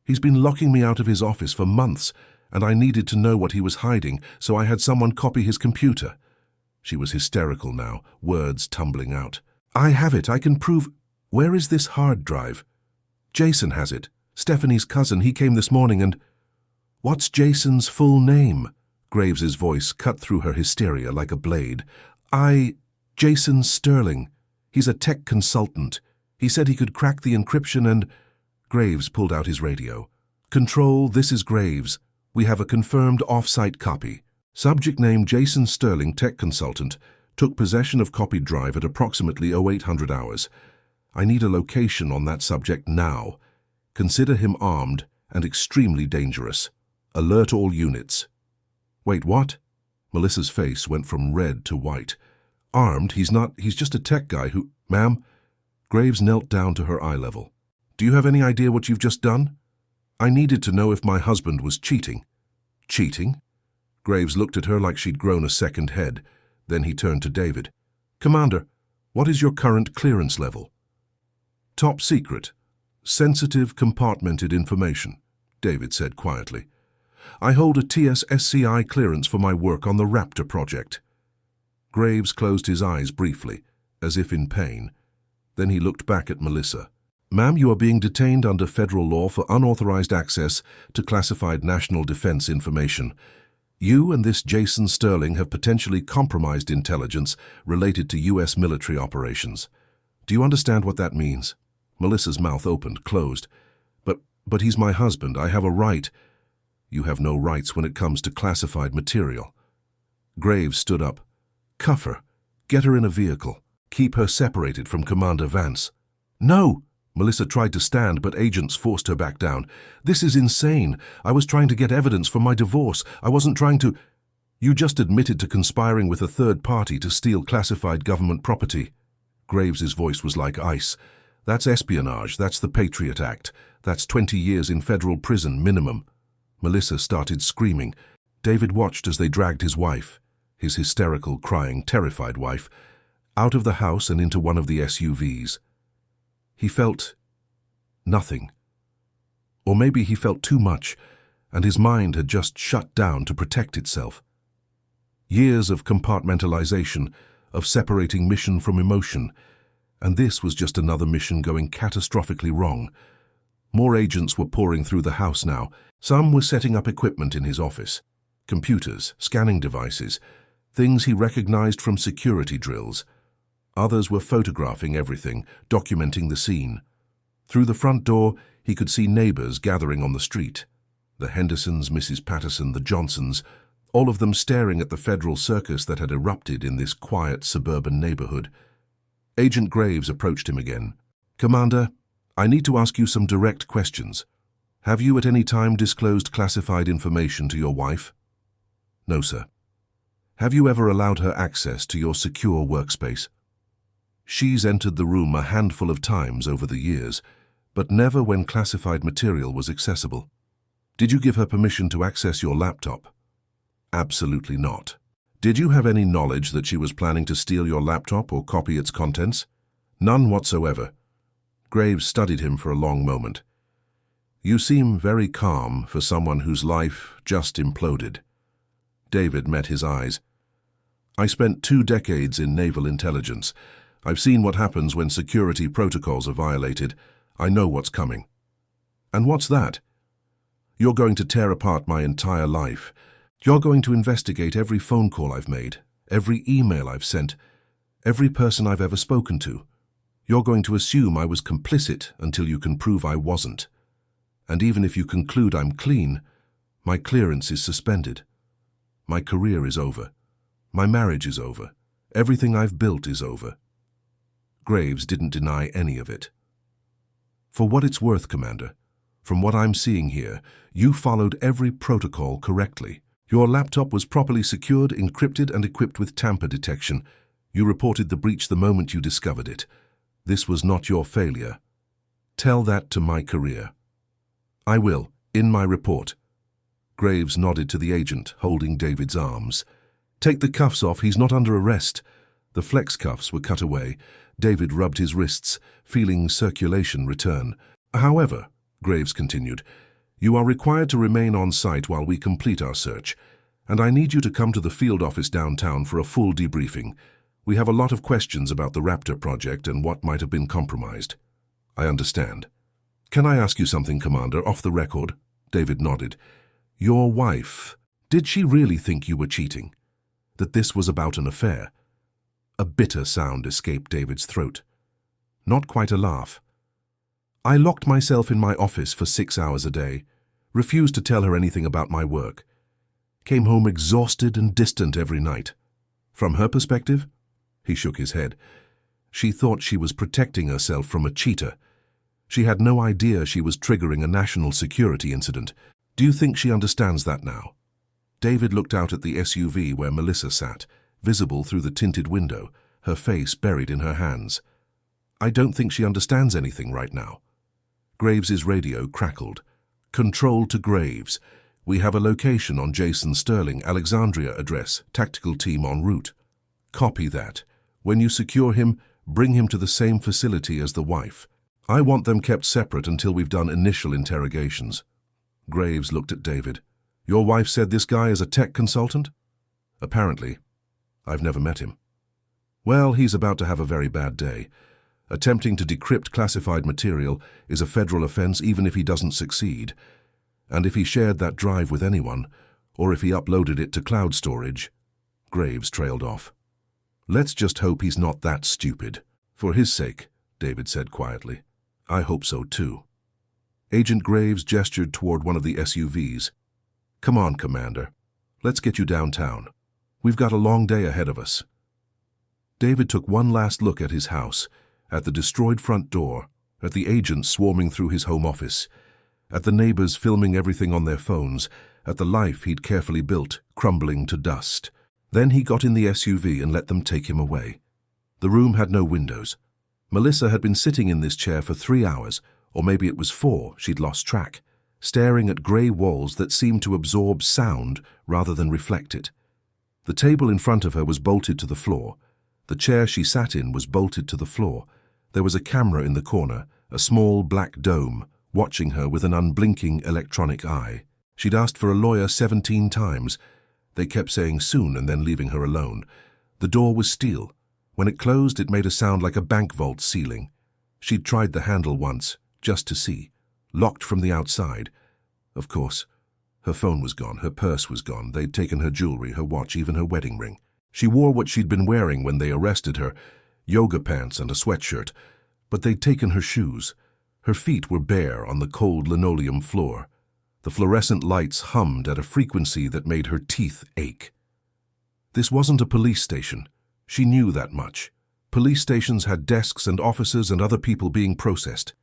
He's been locking me out of his office for months, and I needed to know what he was hiding, so I had someone copy his computer." She was hysterical now, words tumbling out. "I have it. I can prove—" "Where is this hard drive?" "Jason has it. Stephanie's cousin. He came this morning and—" "What's Jason's full name?" Graves's voice cut through her hysteria like a blade. Jason Sterling. He's a tech consultant. He said he could crack the encryption and—" Graves pulled out his radio. "Control, this is Graves. We have a confirmed off-site copy. Subject name Jason Sterling, tech consultant. Took possession of copied drive at approximately 0800 hours. I need a location on that subject now. Consider him armed and extremely dangerous. Alert all units." "Wait, what?" Melissa's face went from red to white. "Armed? He's just a tech guy who—" "Ma'am?" Graves knelt down to her eye level. "Do you have any idea what you've just done?" "I needed to know if my husband was cheating." "Cheating?" Graves looked at her like she'd grown a second head. Then he turned to David. "Commander, what is your current clearance level?" "Top secret. Sensitive, compartmented information," David said quietly. "I hold a TS SCI clearance for my work on the Raptor project." Graves closed his eyes briefly, as if in pain. Then he looked back at Melissa. "Ma'am, you are being detained under federal law for unauthorized access to classified national defense information. You and this Jason Sterling have potentially compromised intelligence related to U.S. military operations. Do you understand what that means?" Melissa's mouth opened, closed. But he's my husband. I have a right." "You have no rights when it comes to classified material." Graves stood up. "Cuff her. Get her in a vehicle. Keep her separated from Commander Vance." "No!" Melissa tried to stand, but agents forced her back down. "This is insane. I was trying to get evidence for my divorce. I wasn't trying to—" "You just admitted to conspiring with a third party to steal classified government property." Graves's voice was like ice. "That's espionage. That's the Patriot Act. That's 20 years in federal prison minimum." Melissa started screaming. David watched as they dragged his wife, his hysterical, crying, terrified wife, out of the house and into one of the SUVs. He felt nothing. Or maybe he felt too much, and his mind had just shut down to protect itself. Years of compartmentalization, of separating mission from emotion, and this was just another mission going catastrophically wrong. More agents were pouring through the house now. Some were setting up equipment in his office. Computers, scanning devices, things he recognized from security drills. Others were photographing everything, documenting the scene. Through the front door, he could see neighbors gathering on the street. The Hendersons, Mrs. Patterson, the Johnsons, all of them staring at the federal circus that had erupted in this quiet suburban neighborhood. Agent Graves approached him again. "Commander, I need to ask you some direct questions. Have you at any time disclosed classified information to your wife?" "No, sir." "Have you ever allowed her access to your secure workspace?" "She's entered the room a handful of times over the years, but never when classified material was accessible." "Did you give her permission to access your laptop?" "Absolutely not." "Did you have any knowledge that she was planning to steal your laptop or copy its contents?" "None whatsoever." Graves studied him for a long moment. "You seem very calm for someone whose life just imploded." David met his eyes. "I spent 2 decades in naval intelligence. I've seen what happens when security protocols are violated. I know what's coming." And what's that? You're going to tear apart my entire life. You're going to investigate every phone call I've made, every email I've sent, every person I've ever spoken to. You're going to assume I was complicit until you can prove I wasn't. And even if you conclude I'm clean, my clearance is suspended. My career is over. My marriage is over. Everything I've built is over. Graves didn't deny any of it. For what it's worth, Commander, from what I'm seeing here, you followed every protocol correctly. Your laptop was properly secured, encrypted, and equipped with tamper detection. You reported the breach the moment you discovered it. This was not your failure. Tell that to my career. I will, in my report. Graves nodded to the agent, holding David's arms. Take the cuffs off, he's not under arrest. The flex cuffs were cut away. David rubbed his wrists, feeling circulation return. However, Graves continued, you are required to remain on site while we complete our search, and I need you to come to the field office downtown for a full debriefing. We have a lot of questions about the Raptor project and what might have been compromised. I understand. Can I ask you something, Commander, off the record? David nodded. Your wife, did she really think you were cheating? That this was about an affair? A bitter sound escaped David's throat. Not quite a laugh. I locked myself in my office for 6 hours a day, refused to tell her anything about my work. Came home exhausted and distant every night. From her perspective? He shook his head. She thought she was protecting herself from a cheater. She had no idea she was triggering a national security incident. Do you think she understands that now? David looked out at the SUV where Melissa sat, visible through the tinted window, her face buried in her hands. I don't think she understands anything right now. Graves's radio crackled. Control to Graves. We have a location on Jason Sterling, Alexandria address, tactical team en route. Copy that. When you secure him, bring him to the same facility as the wife. I want them kept separate until we've done initial interrogations. Graves looked at David. Your wife said this guy is a tech consultant? Apparently. I've never met him. Well, he's about to have a very bad day. Attempting to decrypt classified material is a federal offense even if he doesn't succeed. And if he shared that drive with anyone, or if he uploaded it to cloud storage, Graves trailed off. Let's just hope he's not that stupid. For his sake, David said quietly. I hope so too. Agent Graves gestured toward one of the SUVs. Come on, Commander. Let's get you downtown. We've got a long day ahead of us. David took one last look at his house, at the destroyed front door, at the agents swarming through his home office, at the neighbors filming everything on their phones, at the life he'd carefully built, crumbling to dust. Then he got in the SUV and let them take him away. The room had no windows. Melissa had been sitting in this chair for 3 hours, or maybe it was 4, she'd lost track, staring at grey walls that seemed to absorb sound rather than reflect it. The table in front of her was bolted to the floor. The chair she sat in was bolted to the floor. There was a camera in the corner, a small black dome, watching her with an unblinking electronic eye. She'd asked for a lawyer 17 times. They kept saying soon and then leaving her alone. The door was steel. When it closed, it made a sound like a bank vault ceiling. She'd tried the handle once, just to see. Locked from the outside. Of course, her phone was gone, her purse was gone. They'd taken her jewelry, her watch, even her wedding ring. She wore what she'd been wearing when they arrested her, yoga pants and a sweatshirt, but they'd taken her shoes. Her feet were bare on the cold linoleum floor. The fluorescent lights hummed at a frequency that made her teeth ache. This wasn't a police station. She knew that much. Police stations had desks and officers and other people being processed.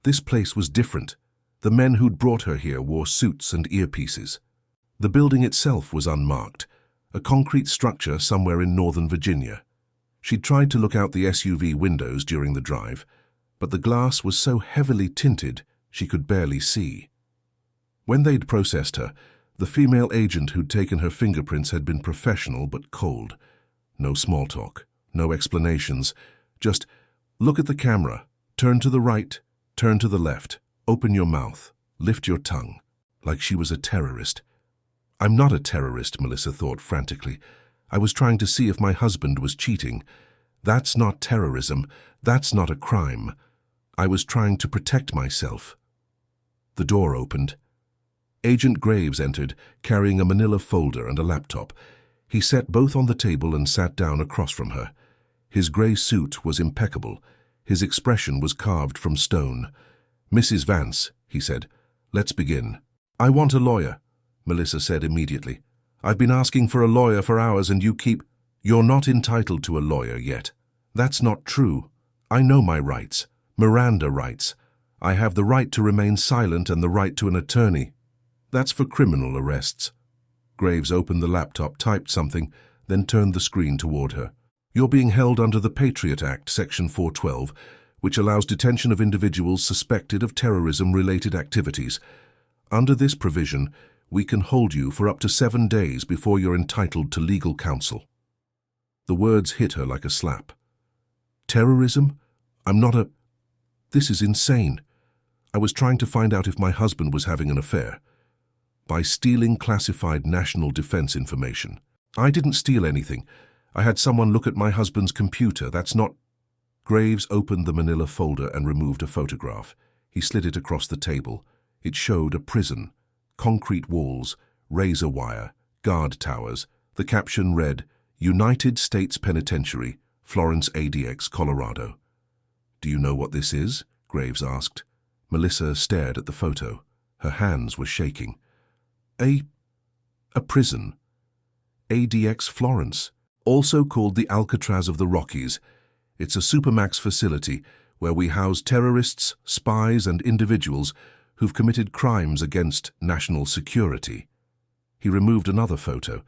This place was different. The men who'd brought her here wore suits and earpieces. The building itself was unmarked, a concrete structure somewhere in Northern Virginia. She'd tried to look out the SUV windows during the drive, but the glass was so heavily tinted she could barely see. When they'd processed her, the female agent who'd taken her fingerprints had been professional but cold. No small talk, no explanations, just look at the camera, turn to the right, turn to the left, open your mouth, lift your tongue, like she was a terrorist. I'm not a terrorist, Melissa thought frantically. I was trying to see if my husband was cheating. That's not terrorism. That's not a crime. I was trying to protect myself. The door opened. Agent Graves entered, carrying a manila folder and a laptop. He set both on the table and sat down across from her. His grey suit was impeccable. His expression was carved from stone. "Mrs. Vance," he said, "let's begin." "I want a lawyer," Melissa said immediately. "I've been asking for a lawyer for hours and you keep—" "You're not entitled to a lawyer yet." "That's not true. I know my rights. Miranda rights. I have the right to remain silent and the right to an attorney. That's for criminal arrests." Graves opened the laptop, typed something, then turned the screen toward her. "You're being held under the Patriot Act, Section 412, which allows detention of individuals suspected of terrorism-related activities. Under this provision, we can hold you for up to 7 days before you're entitled to legal counsel." The words hit her like a slap. "Terrorism? I'm not a—" "This is insane. I was trying to find out if my husband was having an affair. By stealing classified national defense information. I didn't steal anything. I had someone look at my husband's computer. That's not—" Graves opened the manila folder and removed a photograph. He slid it across the table. It showed a prison. Concrete walls, razor wire, guard towers. The caption read, "United States Penitentiary, Florence ADX, Colorado." "Do you know what this is?" Graves asked. Melissa stared at the photo. Her hands were shaking. A prison. ADX Florence, also called the Alcatraz of the Rockies. It's a supermax facility where we house terrorists, spies, and individuals who've committed crimes against national security. He removed another photo.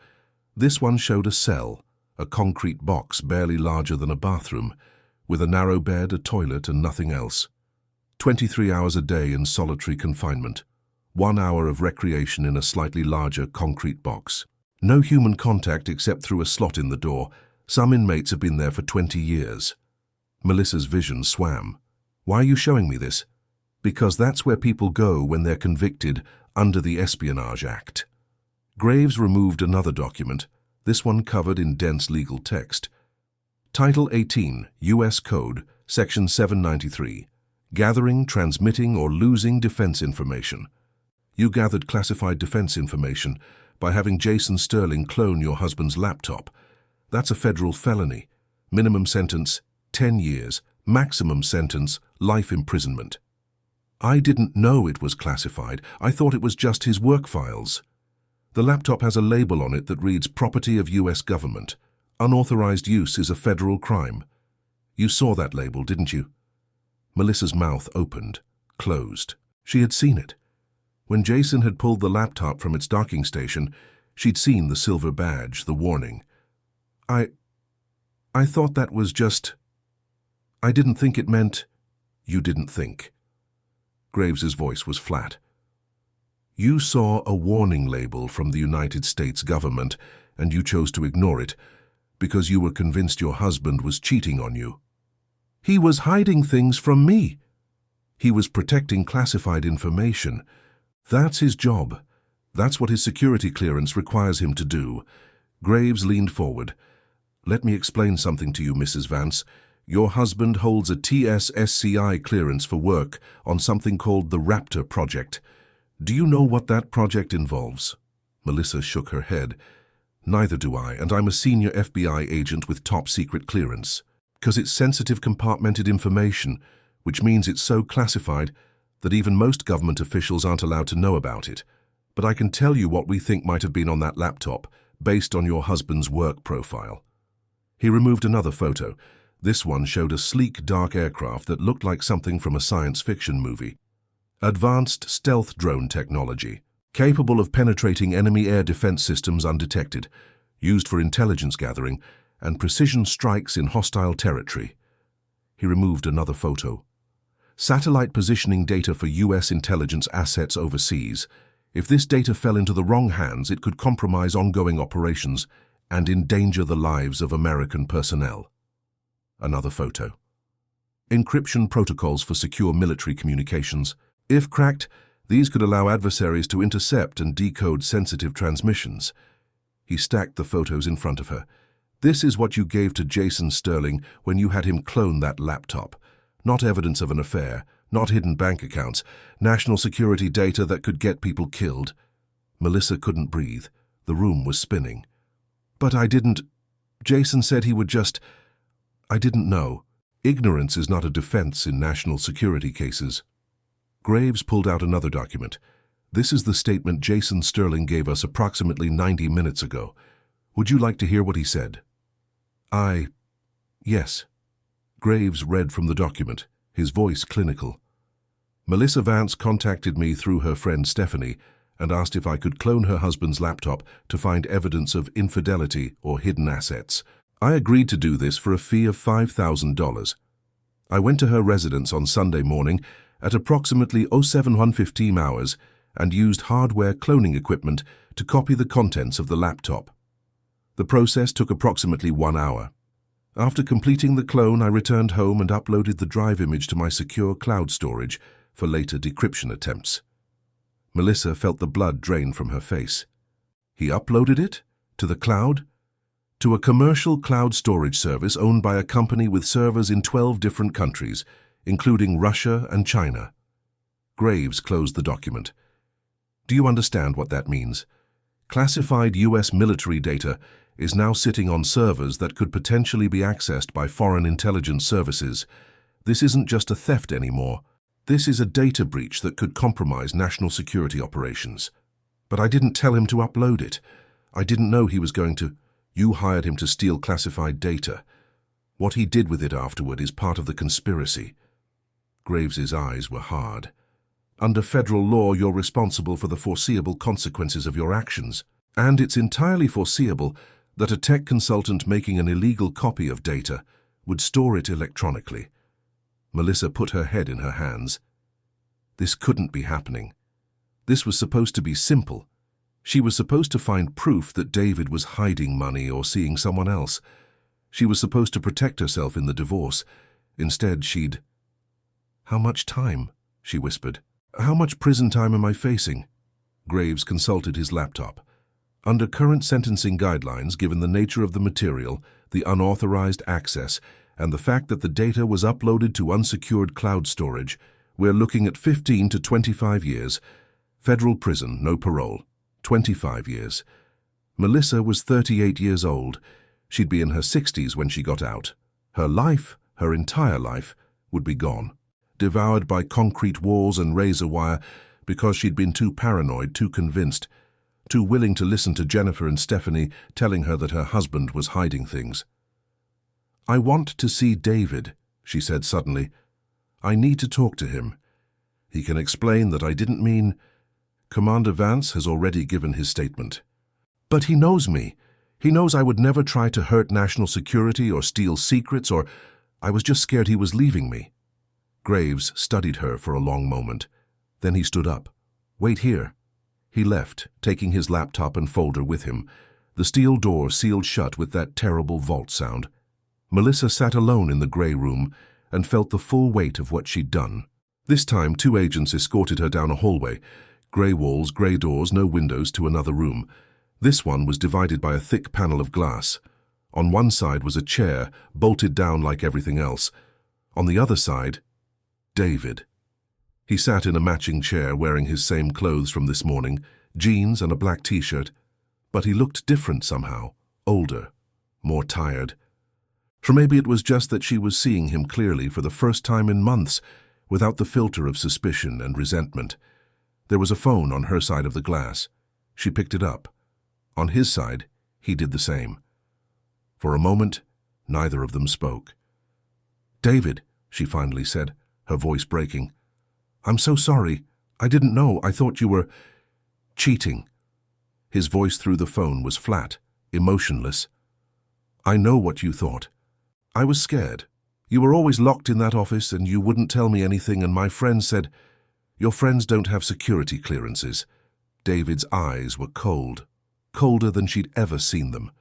This one showed a cell, a concrete box barely larger than a bathroom, with a narrow bed, a toilet, and nothing else. 23 hours a day in solitary confinement. 1 hour of recreation in a slightly larger concrete box. No human contact except through a slot in the door. Some inmates have been there for 20 years. Melissa's vision swam. "Why are you showing me this?" "Because that's where people go when they're convicted under the Espionage Act." Graves removed another document, this one covered in dense legal text. Title 18, U.S. Code, Section 793. Gathering, transmitting, or losing defense information. You gathered classified defense information by having Jason Sterling clone your husband's laptop. That's a federal felony. Minimum sentence, 10 years. Maximum sentence, life imprisonment. I didn't know it was classified. I thought it was just his work files. The laptop has a label on it that reads property of U.S. government. Unauthorized use is a federal crime. You saw that label, didn't you? Melissa's mouth opened, closed. She had seen it. When Jason had pulled the laptop from its docking station, she'd seen the silver badge, the warning. I thought that was just... I didn't think it meant... You didn't think. Graves's voice was flat. You saw a warning label from the United States government, and you chose to ignore it, because you were convinced your husband was cheating on you. He was hiding things from me. He was protecting classified information. That's his job. That's what his security clearance requires him to do. Graves leaned forward. Let me explain something to you, Mrs. Vance. Your husband holds a SCI Clearance for work on something called the Raptor Project. Do you know what that project involves? Melissa shook her head. Neither do I, and I'm a senior FBI agent with top-secret clearance. Because it's sensitive compartmented information, which means it's so classified that even most government officials aren't allowed to know about it. But I can tell you what we think might have been on that laptop, based on your husband's work profile. He removed another photo. This one showed a sleek, dark aircraft that looked like something from a science fiction movie. Advanced stealth drone technology, capable of penetrating enemy air defense systems undetected, used for intelligence gathering and precision strikes in hostile territory. He removed another photo. Satellite positioning data for U.S. intelligence assets overseas. If this data fell into the wrong hands, it could compromise ongoing operations and endanger the lives of American personnel. Another photo. Encryption protocols for secure military communications. If cracked, these could allow adversaries to intercept and decode sensitive transmissions. He stacked the photos in front of her. This is what you gave to Jason Sterling when you had him clone that laptop. Not evidence of an affair, Not hidden bank accounts, national security data that could get people killed. Melissa couldn't breathe. The room was spinning. But I didn't... Jason said he would just... I didn't know. Ignorance is not a defense in national security cases. Graves pulled out another document. This is the statement Jason Sterling gave us approximately 90 minutes ago. Would you like to hear what he said? Yes. Graves read from the document, his voice clinical. Melissa Vance contacted me through her friend Stephanie and asked if I could clone her husband's laptop to find evidence of infidelity or hidden assets. I agreed to do this for a fee of $5,000. I went to her residence on Sunday morning at approximately 07:15 hours and used hardware cloning equipment to copy the contents of the laptop. The process took approximately 1 hour. After completing the clone, I returned home and uploaded the drive image to my secure cloud storage for later decryption attempts. Melissa felt the blood drain from her face. He uploaded it? To the cloud? To a commercial cloud storage service owned by a company with servers in 12 different countries, including Russia and China. Graves closed the document. Do you understand what that means? Classified U.S. military data is now sitting on servers that could potentially be accessed by foreign intelligence services. This isn't just a theft anymore. This is a data breach that could compromise national security operations. But I didn't tell him to upload it. I didn't know he was going to... You hired him to steal classified data. What he did with it afterward is part of the conspiracy. Graves's eyes were hard. Under federal law, you're responsible for the foreseeable consequences of your actions. And it's entirely foreseeable that a tech consultant making an illegal copy of data would store it electronically. Melissa put her head in her hands. This couldn't be happening. This was supposed to be simple. She was supposed to find proof that David was hiding money or seeing someone else. She was supposed to protect herself in the divorce. Instead, she'd... How much time? She whispered. How much prison time am I facing? Graves consulted his laptop. Under current sentencing guidelines, given the nature of the material, the unauthorized access, and the fact that the data was uploaded to unsecured cloud storage, we're looking at 15 to 25 years. Federal prison, no parole. 25 years. Melissa was 38 years old. She'd be in her 60s when she got out. Her life, her entire life, would be gone. Devoured by concrete walls and razor wire because she'd been too paranoid, too convinced, too willing to listen to Jennifer and Stephanie telling her that her husband was hiding things. I want to see David, she said suddenly. I need to talk to him. He can explain that I didn't mean... Commander Vance has already given his statement. But he knows me. He knows I would never try to hurt national security or steal secrets, or I was just scared he was leaving me. Graves studied her for a long moment. Then he stood up. Wait here. He left, taking his laptop and folder with him. The steel door sealed shut with that terrible vault sound. Melissa sat alone in the grey room and felt the full weight of what she'd done. This time, 2 agents escorted her down a hallway. Grey walls, grey doors, no windows, to another room. This one was divided by a thick panel of glass. On one side was a chair, bolted down like everything else. On the other side, David. He sat in a matching chair wearing his same clothes from this morning, jeans and a black t-shirt, but he looked different somehow, older, more tired. Or maybe it was just that she was seeing him clearly for the first time in months, without the filter of suspicion and resentment. There was a phone on her side of the glass. She picked it up. On his side, he did the same. For a moment, neither of them spoke. David, she finally said, her voice breaking. I'm so sorry. I didn't know. I thought you were... cheating. His voice through the phone was flat, emotionless. I know what you thought. I was scared. You were always locked in that office and you wouldn't tell me anything, and my friend said... Your friends don't have security clearances. David's eyes were cold, colder than she'd ever seen them.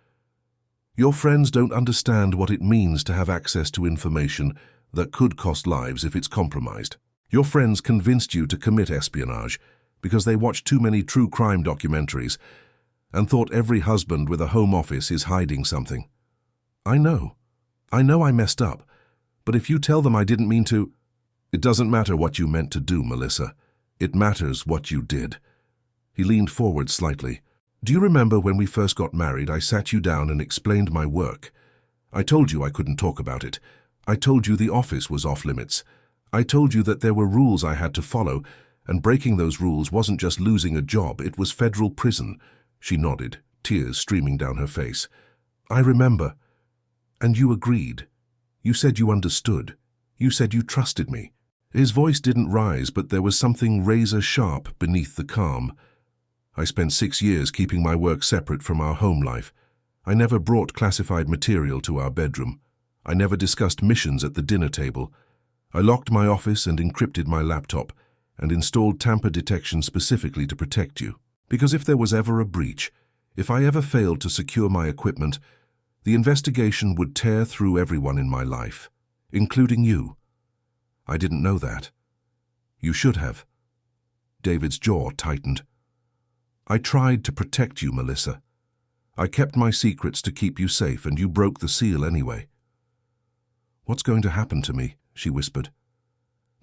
Your friends don't understand what it means to have access to information that could cost lives if it's compromised. Your friends convinced you to commit espionage because they watched too many true crime documentaries and thought every husband with a home office is hiding something. I know I messed up, but if you tell them I didn't mean to... It doesn't matter what you meant to do, Melissa. It matters what you did. He leaned forward slightly. Do you remember when we first got married, I sat you down and explained my work? I told you I couldn't talk about it. I told you the office was off limits. I told you that there were rules I had to follow, and breaking those rules wasn't just losing a job, it was federal prison. She nodded, tears streaming down her face. I remember. And you agreed. You said you understood. You said you trusted me. His voice didn't rise, but there was something razor-sharp beneath the calm. I spent 6 years keeping my work separate from our home life. I never brought classified material to our bedroom. I never discussed missions at the dinner table. I locked my office and encrypted my laptop, and installed tamper detection specifically to protect you. Because if there was ever a breach, if I ever failed to secure my equipment, the investigation would tear through everyone in my life, including you. I didn't know that. You should have. David's jaw tightened. I tried to protect you, Melissa. I kept my secrets to keep you safe, and you broke the seal anyway. What's going to happen to me? She whispered.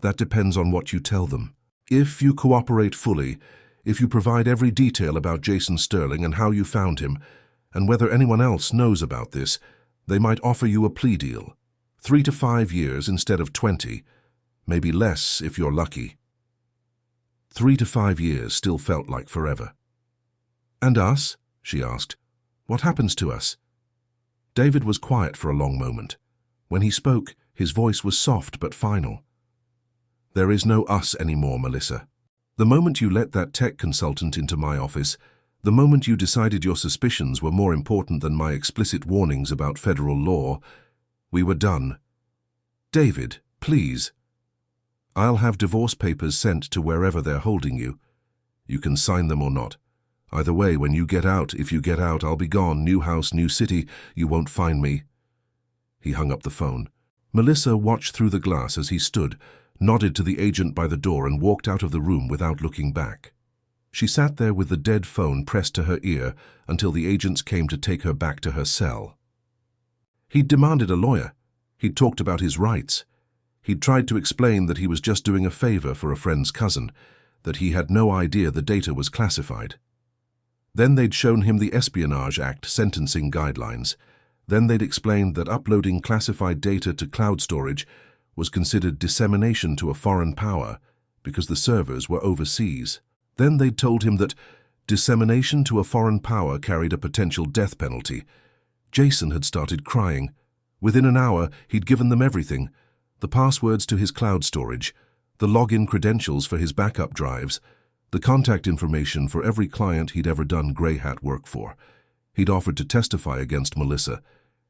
That depends on what you tell them. If you cooperate fully, if you provide every detail about Jason Sterling and how you found him, and whether anyone else knows about this, they might offer you a plea deal. 3 to 5 years instead of 20, maybe less if you're lucky. 3 to 5 years still felt like forever. And us? She asked. What happens to us? David was quiet for a long moment. When he spoke, his voice was soft but final. There is no us anymore, Melissa. The moment you let that tech consultant into my office, the moment you decided your suspicions were more important than my explicit warnings about federal law, we were done. David, please. I'll have divorce papers sent to wherever they're holding you. You can sign them or not. Either way, when you get out, if you get out, I'll be gone. New house, new city. You won't find me. He hung up the phone. Melissa watched through the glass as he stood, nodded to the agent by the door, and walked out of the room without looking back. She sat there with the dead phone pressed to her ear until the agents came to take her back to her cell. He'd demanded a lawyer. He'd talked about his rights. He'd tried to explain that he was just doing a favor for a friend's cousin, that he had no idea the data was classified. Then they'd shown him the Espionage Act sentencing guidelines. Then they'd explained that uploading classified data to cloud storage was considered dissemination to a foreign power because the servers were overseas. Then they'd told him that dissemination to a foreign power carried a potential death penalty. Jason had started crying. Within an hour, he'd given them everything: the passwords to his cloud storage, the login credentials for his backup drives, the contact information for every client he'd ever done grey hat work for. He'd offered to testify against Melissa.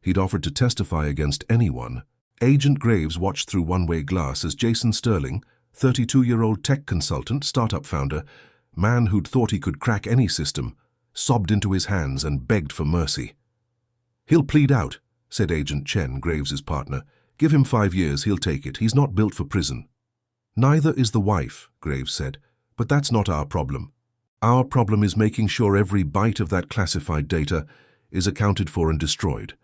He'd offered to testify against anyone. Agent Graves watched through one-way glass as Jason Sterling, 32-year-old tech consultant, startup founder, man who'd thought he could crack any system, sobbed into his hands and begged for mercy. He'll plead out, said Agent Chen, Graves's partner. Give him 5 years, he'll take it. He's not built for prison. Neither is the wife, Graves said. But that's not our problem. Our problem is making sure every byte of that classified data is accounted for and destroyed.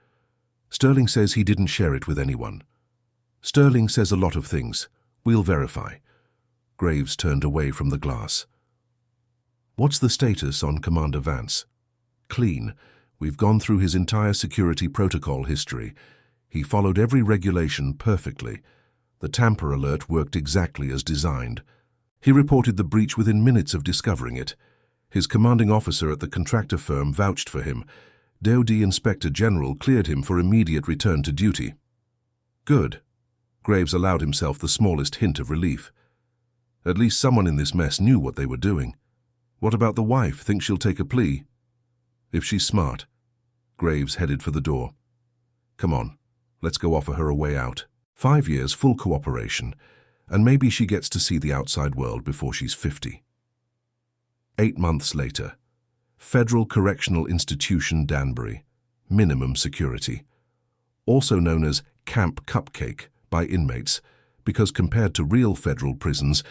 Sterling says he didn't share it with anyone. Sterling says a lot of things. We'll verify. Graves turned away from the glass. What's the status on Commander Vance? Clean. We've gone through his entire security protocol history. He followed every regulation perfectly. The tamper alert worked exactly as designed. He reported the breach within minutes of discovering it. His commanding officer at the contractor firm vouched for him. DOD Inspector General cleared him for immediate return to duty. Good. Graves allowed himself the smallest hint of relief. At least someone in this mess knew what they were doing. What about the wife? Think she'll take a plea? If she's smart. Graves headed for the door. Come on, let's go offer her a way out. 5 years, full cooperation. And maybe she gets to see the outside world before she's 50. 8 months later. Federal Correctional Institution, Danbury. Minimum security. Also known as Camp Cupcake by inmates, because compared to real federal prisons,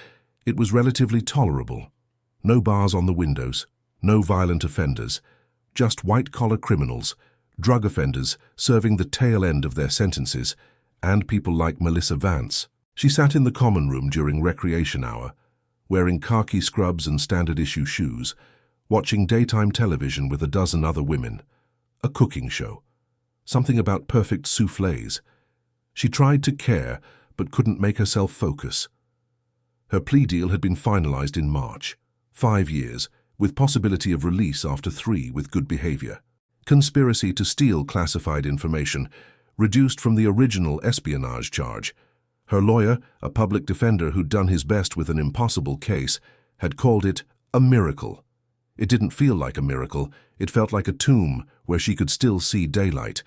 it was relatively tolerable. No bars on the windows, no violent offenders, just white-collar criminals, drug offenders serving the tail end of their sentences, and people like Melissa Vance. She sat in the common room during recreation hour, wearing khaki scrubs and standard-issue shoes, watching daytime television with a dozen other women. A cooking show. Something about perfect soufflés. She tried to care, but couldn't make herself focus. Her plea deal had been finalized in March. 5 years, with possibility of release after 3 with good behavior. Conspiracy to steal classified information, reduced from the original espionage charge. Her lawyer, a public defender who'd done his best with an impossible case, had called it a miracle. It didn't feel like a miracle. It felt like a tomb where she could still see daylight.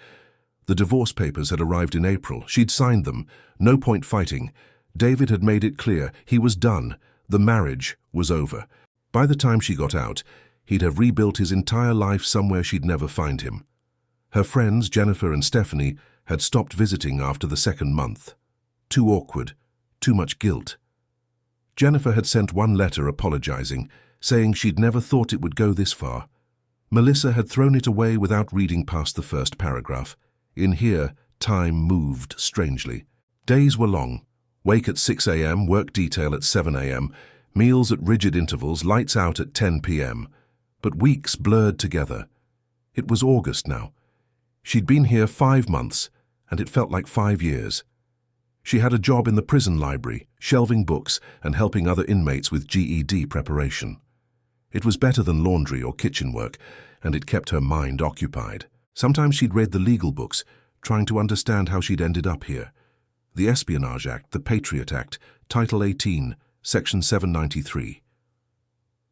The divorce papers had arrived in April. She'd signed them. No point fighting. David had made it clear he was done. The marriage was over. By the time she got out, he'd have rebuilt his entire life somewhere she'd never find him. Her friends, Jennifer and Stephanie, had stopped visiting after the 2nd month. Too awkward. Too much guilt. Jennifer had sent one letter apologizing, saying she'd never thought it would go this far. Melissa had thrown it away without reading past the first paragraph. In here, time moved strangely. Days were long. Wake at 6 a.m., work detail at 7 a.m., meals at rigid intervals, lights out at 10 p.m. But weeks blurred together. It was August now. She'd been here 5 months, and it felt like 5 years. She had a job in the prison library, shelving books and helping other inmates with GED preparation. It was better than laundry or kitchen work, and it kept her mind occupied. Sometimes she'd read the legal books, trying to understand how she'd ended up here. The Espionage Act, the Patriot Act, Title 18, Section 793.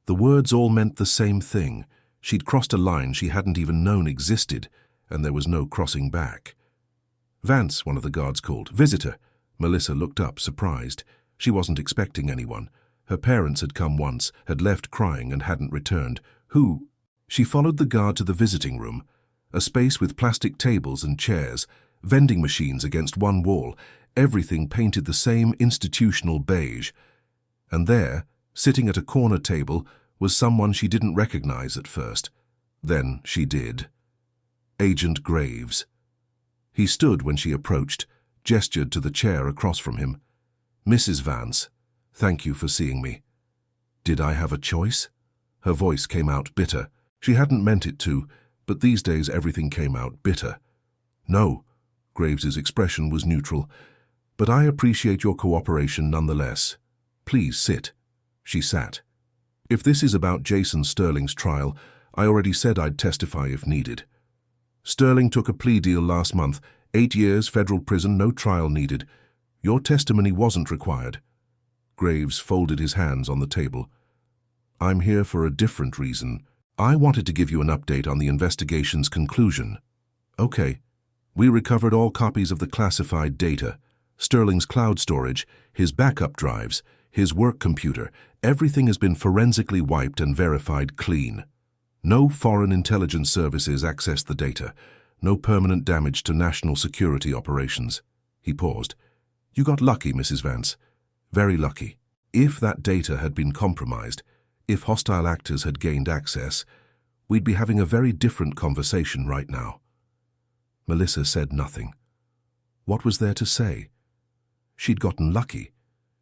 The words all meant the same thing. She'd crossed a line she hadn't even known existed, and there was no crossing back. Vance, one of the guards called. Visitor. Melissa looked up, surprised. She wasn't expecting anyone. Her parents had come once, had left crying and hadn't returned. Who? She followed the guard to the visiting room, a space with plastic tables and chairs, vending machines against one wall, everything painted the same institutional beige. And there, sitting at a corner table, was someone she didn't recognize at first. Then she did. Agent Graves. He stood when she approached, gestured to the chair across from him. Mrs. Vance, thank you for seeing me. Did I have a choice? Her voice came out bitter. She hadn't meant it to, but these days everything came out bitter. No, Graves's expression was neutral, but I appreciate your cooperation nonetheless. Please sit. She sat. If this is about Jason Sterling's trial, I already said I'd testify if needed. Sterling took a plea deal last month, 8 years, federal prison, no trial needed. Your testimony wasn't required. Graves folded his hands on the table. I'm here for a different reason. I wanted to give you an update on the investigation's conclusion. Okay. We recovered all copies of the classified data, Sterling's cloud storage, his backup drives, his work computer. Everything has been forensically wiped and verified clean. No foreign intelligence services accessed the data. No permanent damage to national security operations. He paused. You got lucky, Mrs. Vance. Very lucky. If that data had been compromised, if hostile actors had gained access, we'd be having a very different conversation right now. Melissa said nothing. What was there to say? She'd gotten lucky.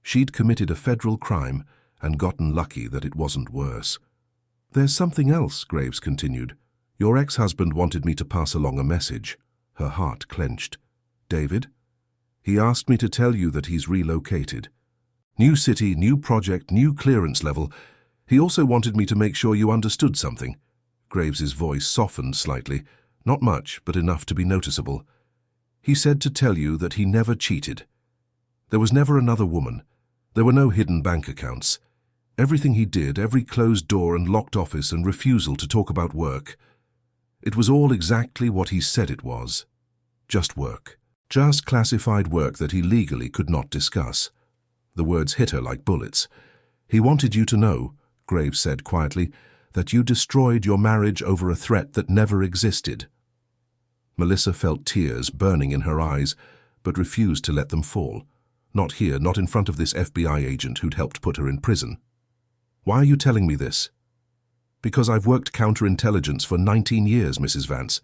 She'd committed a federal crime and gotten lucky that it wasn't worse. There's something else, Graves continued. Your ex-husband wanted me to pass along a message. Her heart clenched. David? He asked me to tell you that he's relocated. New city, new project, new clearance level. He also wanted me to make sure you understood something. Graves's voice softened slightly. Not much, but enough to be noticeable. He said to tell you that he never cheated. There was never another woman. There were no hidden bank accounts. Everything he did, every closed door and locked office and refusal to talk about work, it was all exactly what he said it was. Just work. Just classified work that he legally could not discuss. The words hit her like bullets. He wanted you to know, Graves said quietly, that you destroyed your marriage over a threat that never existed. Melissa felt tears burning in her eyes, but refused to let them fall. Not here, not in front of this FBI agent who'd helped put her in prison. Why are you telling me this? Because I've worked counterintelligence for 19 years, Mrs. Vance.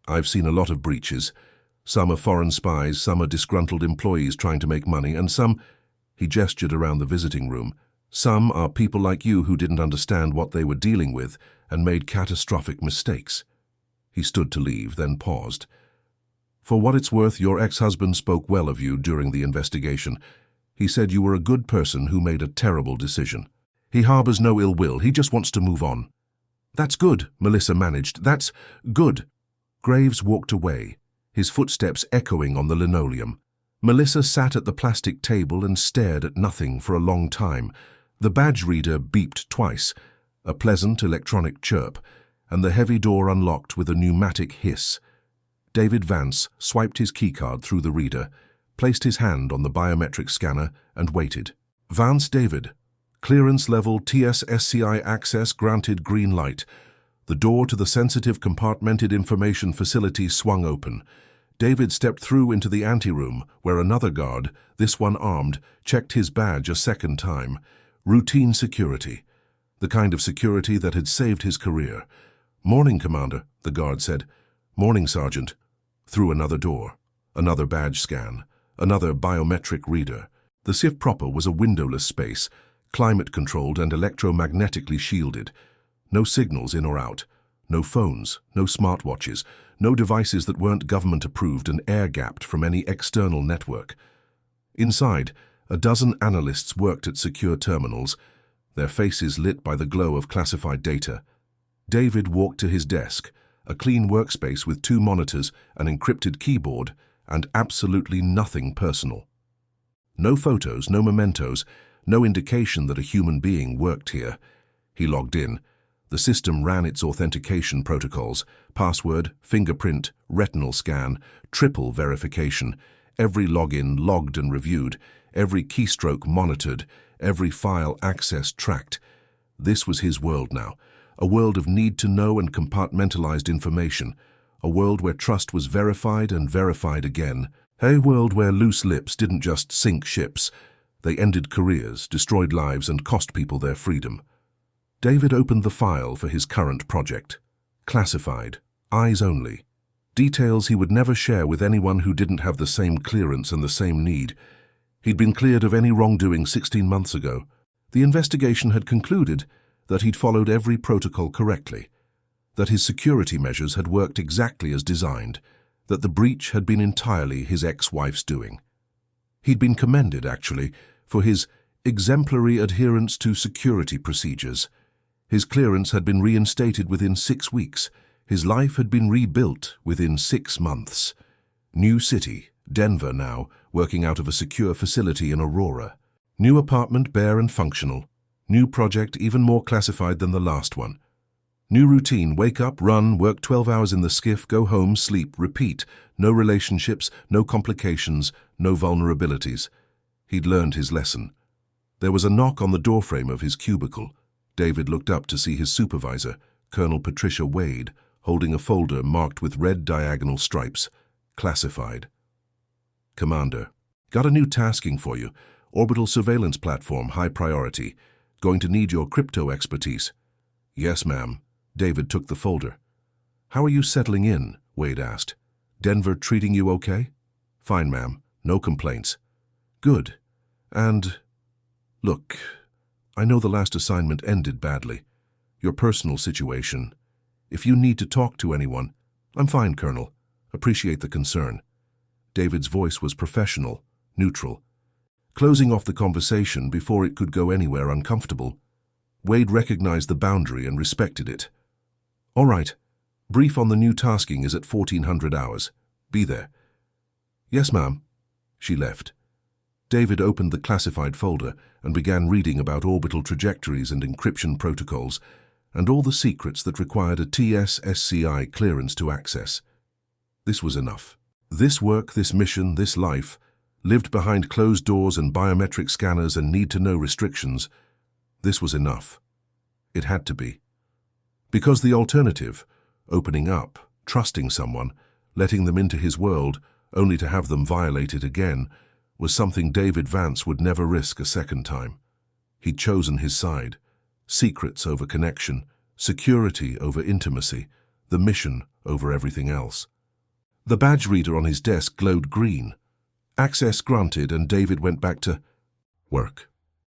I've seen a lot of breaches. Some are foreign spies, some are disgruntled employees trying to make money, and some, he gestured around the visiting room, some are people like you who didn't understand what they were dealing with and made catastrophic mistakes. He stood to leave, then paused. For what it's worth, your ex-husband spoke well of you during the investigation. He said you were a good person who made a terrible decision. He harbors no ill will, he just wants to move on. That's good, Melissa managed. That's good. Graves walked away, his footsteps echoing on the linoleum. Melissa sat at the plastic table and stared at nothing for a long time. The badge reader beeped twice, a pleasant electronic chirp, and the heavy door unlocked with a pneumatic hiss. David Vance swiped his keycard through the reader, placed his hand on the biometric scanner, and waited. Vance David. Clearance level TS SCI access granted, green light. The door to the sensitive compartmented information facility swung open. David stepped through into the anteroom, where another guard, this one armed, checked his badge a second time. Routine security. The kind of security that had saved his career. "Morning, Commander," the guard said. "Morning, Sergeant." Through another door. Another badge scan. Another biometric reader. The SIF proper was a windowless space, climate-controlled and electromagnetically shielded. No signals in or out. No phones, no smartwatches, no devices that weren't government-approved and air-gapped from any external network. Inside, a dozen analysts worked at secure terminals, their faces lit by the glow of classified data. David walked to his desk, a clean workspace with 2 monitors, an encrypted keyboard, and absolutely nothing personal. No photos, no mementos, no indication that a human being worked here. He logged in. The system ran its authentication protocols, password, fingerprint, retinal scan, triple verification, every login logged and reviewed, every keystroke monitored, every file access tracked. This was his world now, a world of need-to-know and compartmentalized information, a world where trust was verified and verified again, a world where loose lips didn't just sink ships, they ended careers, destroyed lives, and cost people their freedom. David opened the file for his current project. Classified, eyes only. Details he would never share with anyone who didn't have the same clearance and the same need. He'd been cleared of any wrongdoing 16 months ago. The investigation had concluded that he'd followed every protocol correctly, that his security measures had worked exactly as designed, that the breach had been entirely his ex-wife's doing. He'd been commended, actually, for his exemplary adherence to security procedures. His clearance had been reinstated within 6 weeks. His life had been rebuilt within 6 months. New city, Denver now, working out of a secure facility in Aurora. New apartment, bare and functional. New project, even more classified than the last one. New routine, wake up, run, work 12 hours in the skiff, go home, sleep, repeat. No relationships, no complications, no vulnerabilities. He'd learned his lesson. There was a knock on the doorframe of his cubicle. David looked up to see his supervisor, Colonel Patricia Wade, holding a folder marked with red diagonal stripes. Classified. "Commander, got a new tasking for you. Orbital surveillance platform, high priority. Going to need your crypto expertise." "Yes, ma'am." David took the folder. "How are you settling in?" Wade asked. "Denver treating you okay?" "Fine, ma'am. No complaints." "Good. And, look, I know the last assignment ended badly. Your personal situation. If you need to talk to anyone..." "I'm fine, Colonel. Appreciate the concern." David's voice was professional, neutral, closing off the conversation before it could go anywhere uncomfortable. Wade recognized the boundary and respected it. "All right. Brief on the new tasking is at 1400 hours. Be there." "Yes, ma'am." She left. David opened the classified folder and began reading about orbital trajectories and encryption protocols, and all the secrets that required a TS SCI clearance to access. This was enough. This work, this mission, this life, lived behind closed doors and biometric scanners and need-to-know restrictions. This was enough. It had to be. Because the alternative, opening up, trusting someone, letting them into his world, only to have them violate it again, was something David Vance would never risk a second time. He'd chosen his side. Secrets over connection, security over intimacy, the mission over everything else. The badge reader on his desk glowed green. Access granted, and David went back to work.